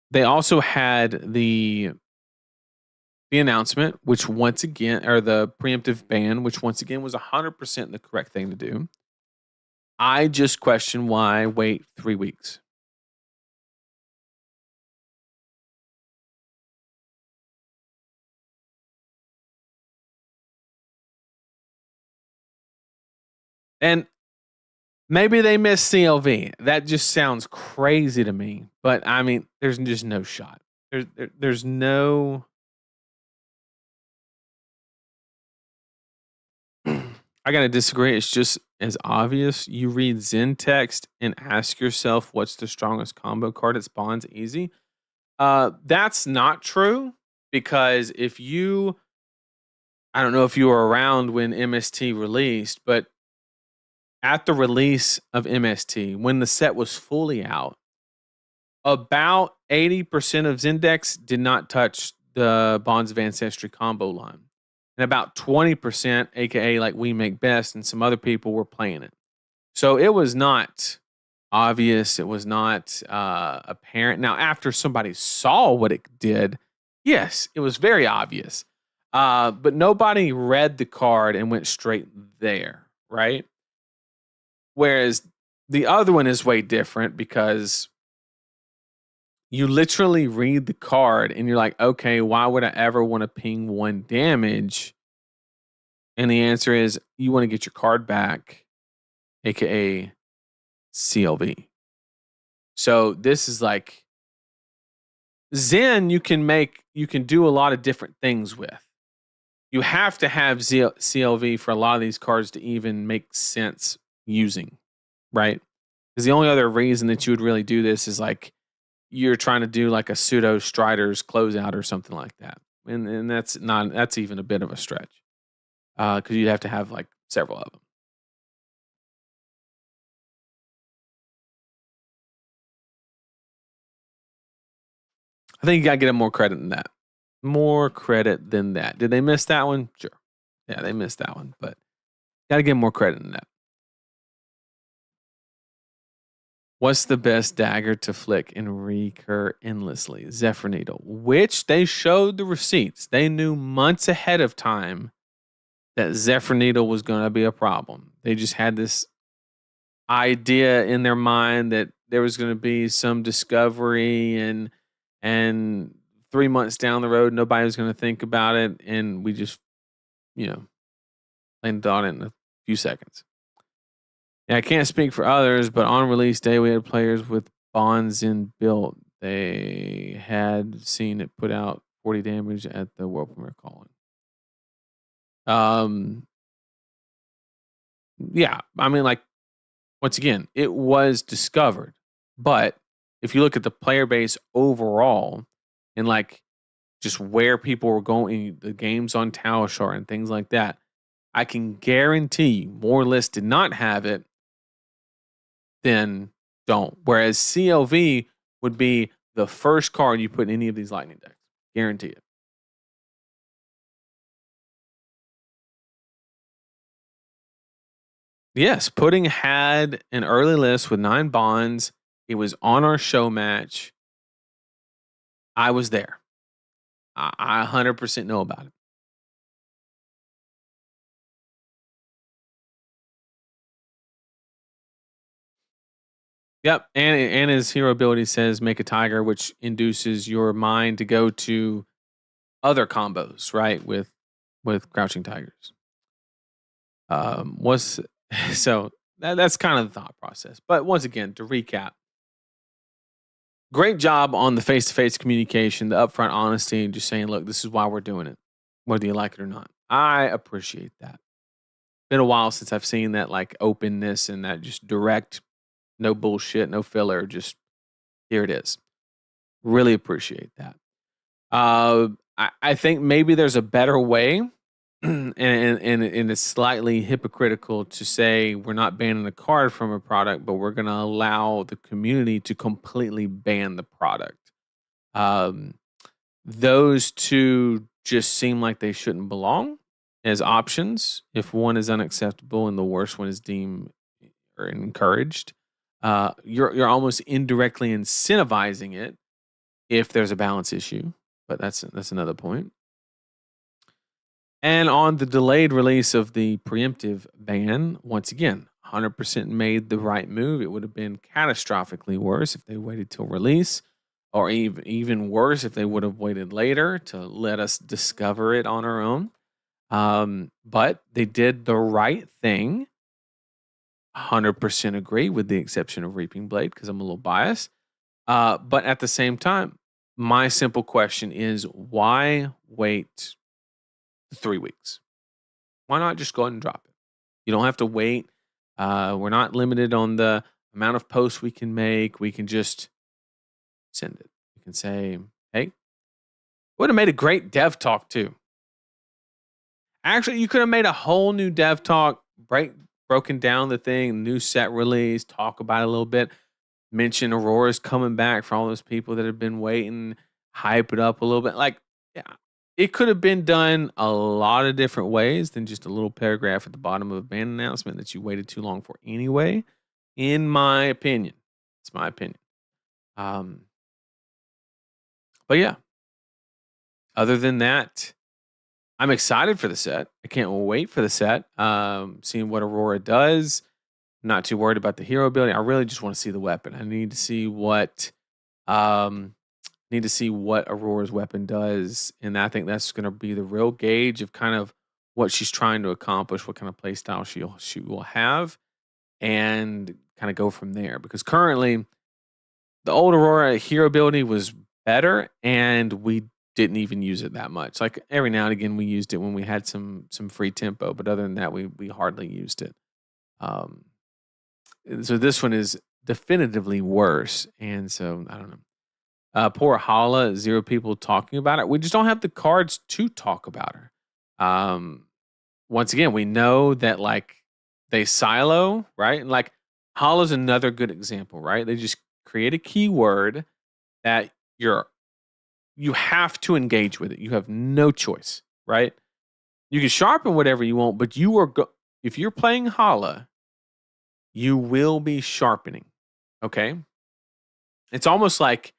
they also had the announcement, which once again, or the preemptive ban, which once again was 100% the correct thing to do. I just question why wait 3 weeks. And maybe they missed CLV. That just sounds crazy to me. But I mean, there's just no shot. There's no. I gotta disagree. It's just as obvious. You read Zen text and ask yourself, what's the strongest combo card? It spawns easy. That's not true because I don't know if you were around when MST released, but at the release of MST, when the set was fully out, about 80% of Zendex did not touch the Bonds of Ancestry combo line. And about 20%, aka like We Make Best, and some other people were playing it. So it was not obvious. It was not apparent. Now, after somebody saw what it did, yes, it was very obvious. But nobody read the card and went straight there, right? Whereas the other one is way different because you literally read the card and you're like, okay, why would I ever want to ping 1 damage? And the answer is you want to get your card back, aka CLV. So this is like Zen, you can do a lot of different things with. You have to have CLV for a lot of these cards to even make sense using, right? Because the only other reason that you would really do this is like you're trying to do like a pseudo Strider's closeout or something like that. And that's even a bit of a stretch. Because you'd have to have like several of them. I think you gotta get them more credit than that. More credit than that. Did they miss that one? Sure. Yeah, they missed that one, but gotta give them more credit than that. What's the best dagger to flick and recur endlessly? Zephyr Needle, which they showed the receipts. They knew months ahead of time that Zephyr Needle was going to be a problem. They just had this idea in their mind that there was going to be some discovery and 3 months down the road nobody was going to think about it, and we just landed on it in a few seconds. Yeah, I can't speak for others, but on release day we had players with bonds in built. They had seen it put out 40 damage at the world premiere calling. Yeah, I mean, like, once again, it was discovered, but if you look at the player base overall and like just where people were going, the games on Talishar and things like that, I can guarantee more lists did not have it than don't. Whereas CLV would be the first card you put in any of these Lightning decks. Guarantee it. Yes, Pudding had an early list with 9 bonds. It was on our show match. I was there. I 100% know about it. Yep, and his hero ability says make a tiger, which induces your mind to go to other combos, right? With crouching tigers. What's So that's kind of the thought process. But once again, to recap, great job on the face-to-face communication, the upfront honesty, and just saying, look, this is why we're doing it, whether you like it or not. I appreciate that. Been a while since I've seen that like openness and that just direct, no bullshit, no filler, just here it is. Really appreciate that. I think maybe there's a better way, and it's slightly hypocritical to say we're not banning the card from a product, but we're going to allow the community to completely ban the product. Um, those two just seem like they shouldn't belong as options. If one is unacceptable and the worst one is deemed or encouraged, you're almost indirectly incentivizing it if there's a balance issue. But that's another point. And on the delayed release of the preemptive ban, once again, 100% made the right move. It would have been catastrophically worse if they waited till release, or even worse if they would have waited later to let us discover it on our own. But they did the right thing. 100% agree, with the exception of Reaping Blade, because I'm a little biased. But at the same time, my simple question is, why wait 3 weeks? Why not just go ahead and drop it? You don't have to wait. We're not limited on the amount of posts we can make. We can just send it. You can say, hey, would have made a great dev talk too. Actually, you could have made a whole new dev talk, broken down the thing, new set release, talk about it a little bit, mention Aurora's coming back for all those people that have been waiting, hype it up a little bit. Like, yeah, it could have been done a lot of different ways than just a little paragraph at the bottom of a ban announcement that you waited too long for anyway, in my opinion. It's my opinion. But yeah, other than that, I'm excited for the set. I can't wait for the set. Seeing what Aurora does. I'm not too worried about the hero ability. I really just want to see the weapon. I need to see what Aurora's weapon does, and I think that's going to be the real gauge of kind of what she's trying to accomplish, what kind of playstyle she will have, and kind of go from there. Because currently, the old Aurora hero ability was better, and we didn't even use it that much. Like every now and again, we used it when we had some free tempo, but other than that, we hardly used it. So this one is definitively worse, and so I don't know. Poor Hala, zero people talking about it. We just don't have the cards to talk about her. Once again, we know that like they silo, right? And like Hala's another good example, right? They just create a keyword that you have to engage with it. You have no choice, right? You can sharpen whatever you want, but if you're playing Hala, you will be sharpening. Okay? It's almost like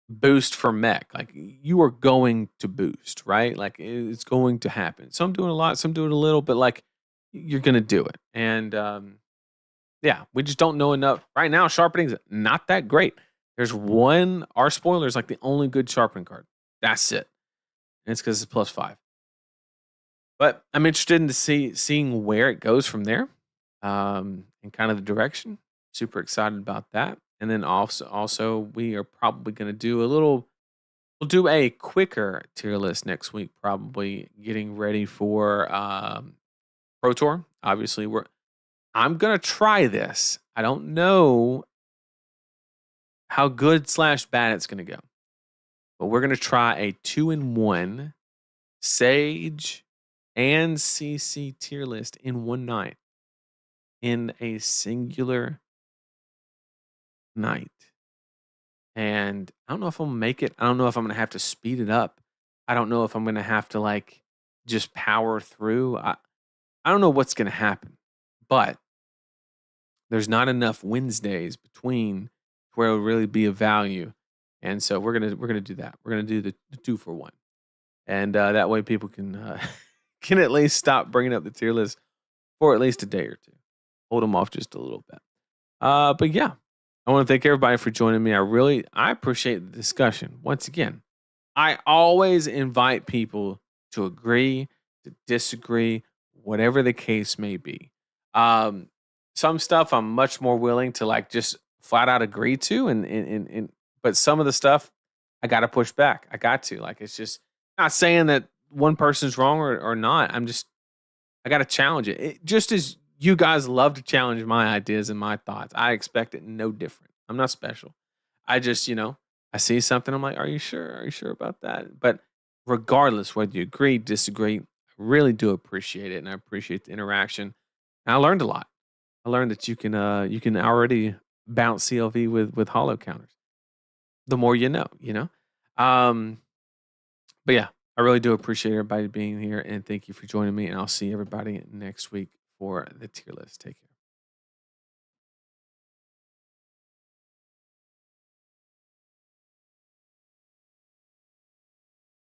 boost for mech. Like you are going to boost, right? Like it's going to happen. Some do it a lot, some do it a little, but like you're gonna do it. And yeah, we just don't know enough. Right now, sharpening's not that great. There's one, our spoiler is like the only good sharpening card. That's it. And it's because it's +5. But I'm interested in seeing where it goes from there, and kind of the direction. Super excited about that. And then also we are probably going to do we'll do a quicker tier list next week, probably getting ready for Pro Tour. Obviously, I'm going to try this. I don't know how good/bad it's going to go, but we're going to try a 2-in-1 Sage and CC tier list in one night, in a singular night. And I don't know if I'm gonna make it. I don't know if I'm gonna have to speed it up. I don't know if I'm gonna have to like just power through. I don't know what's gonna happen, but there's not enough Wednesdays between where it would really be of value. And so we're gonna do that. We're gonna do the 2-for-1, and that way people can can at least stop bringing up the tier list for at least a day or two. Hold them off just a little bit. But yeah, I want to thank everybody for joining me. I appreciate the discussion. Once again, I always invite people to agree, to disagree, whatever the case may be. Um, some stuff I'm much more willing to like just flat out agree to, and but some of the stuff I got to push back. I got to like it's just not saying that one person's wrong or not. I got to challenge it. Just as you guys love to challenge my ideas and my thoughts, I expect it no different. I'm not special. I just, I see something. I'm like, are you sure? Are you sure about that? But regardless whether you agree, disagree, I really do appreciate it, and I appreciate the interaction. And I learned a lot. I learned that you can already bounce CLV with hollow counters. The more you know, you know. Um, but yeah, I really do appreciate everybody being here, and thank you for joining me. And I'll see everybody next week for the tier list. Take care.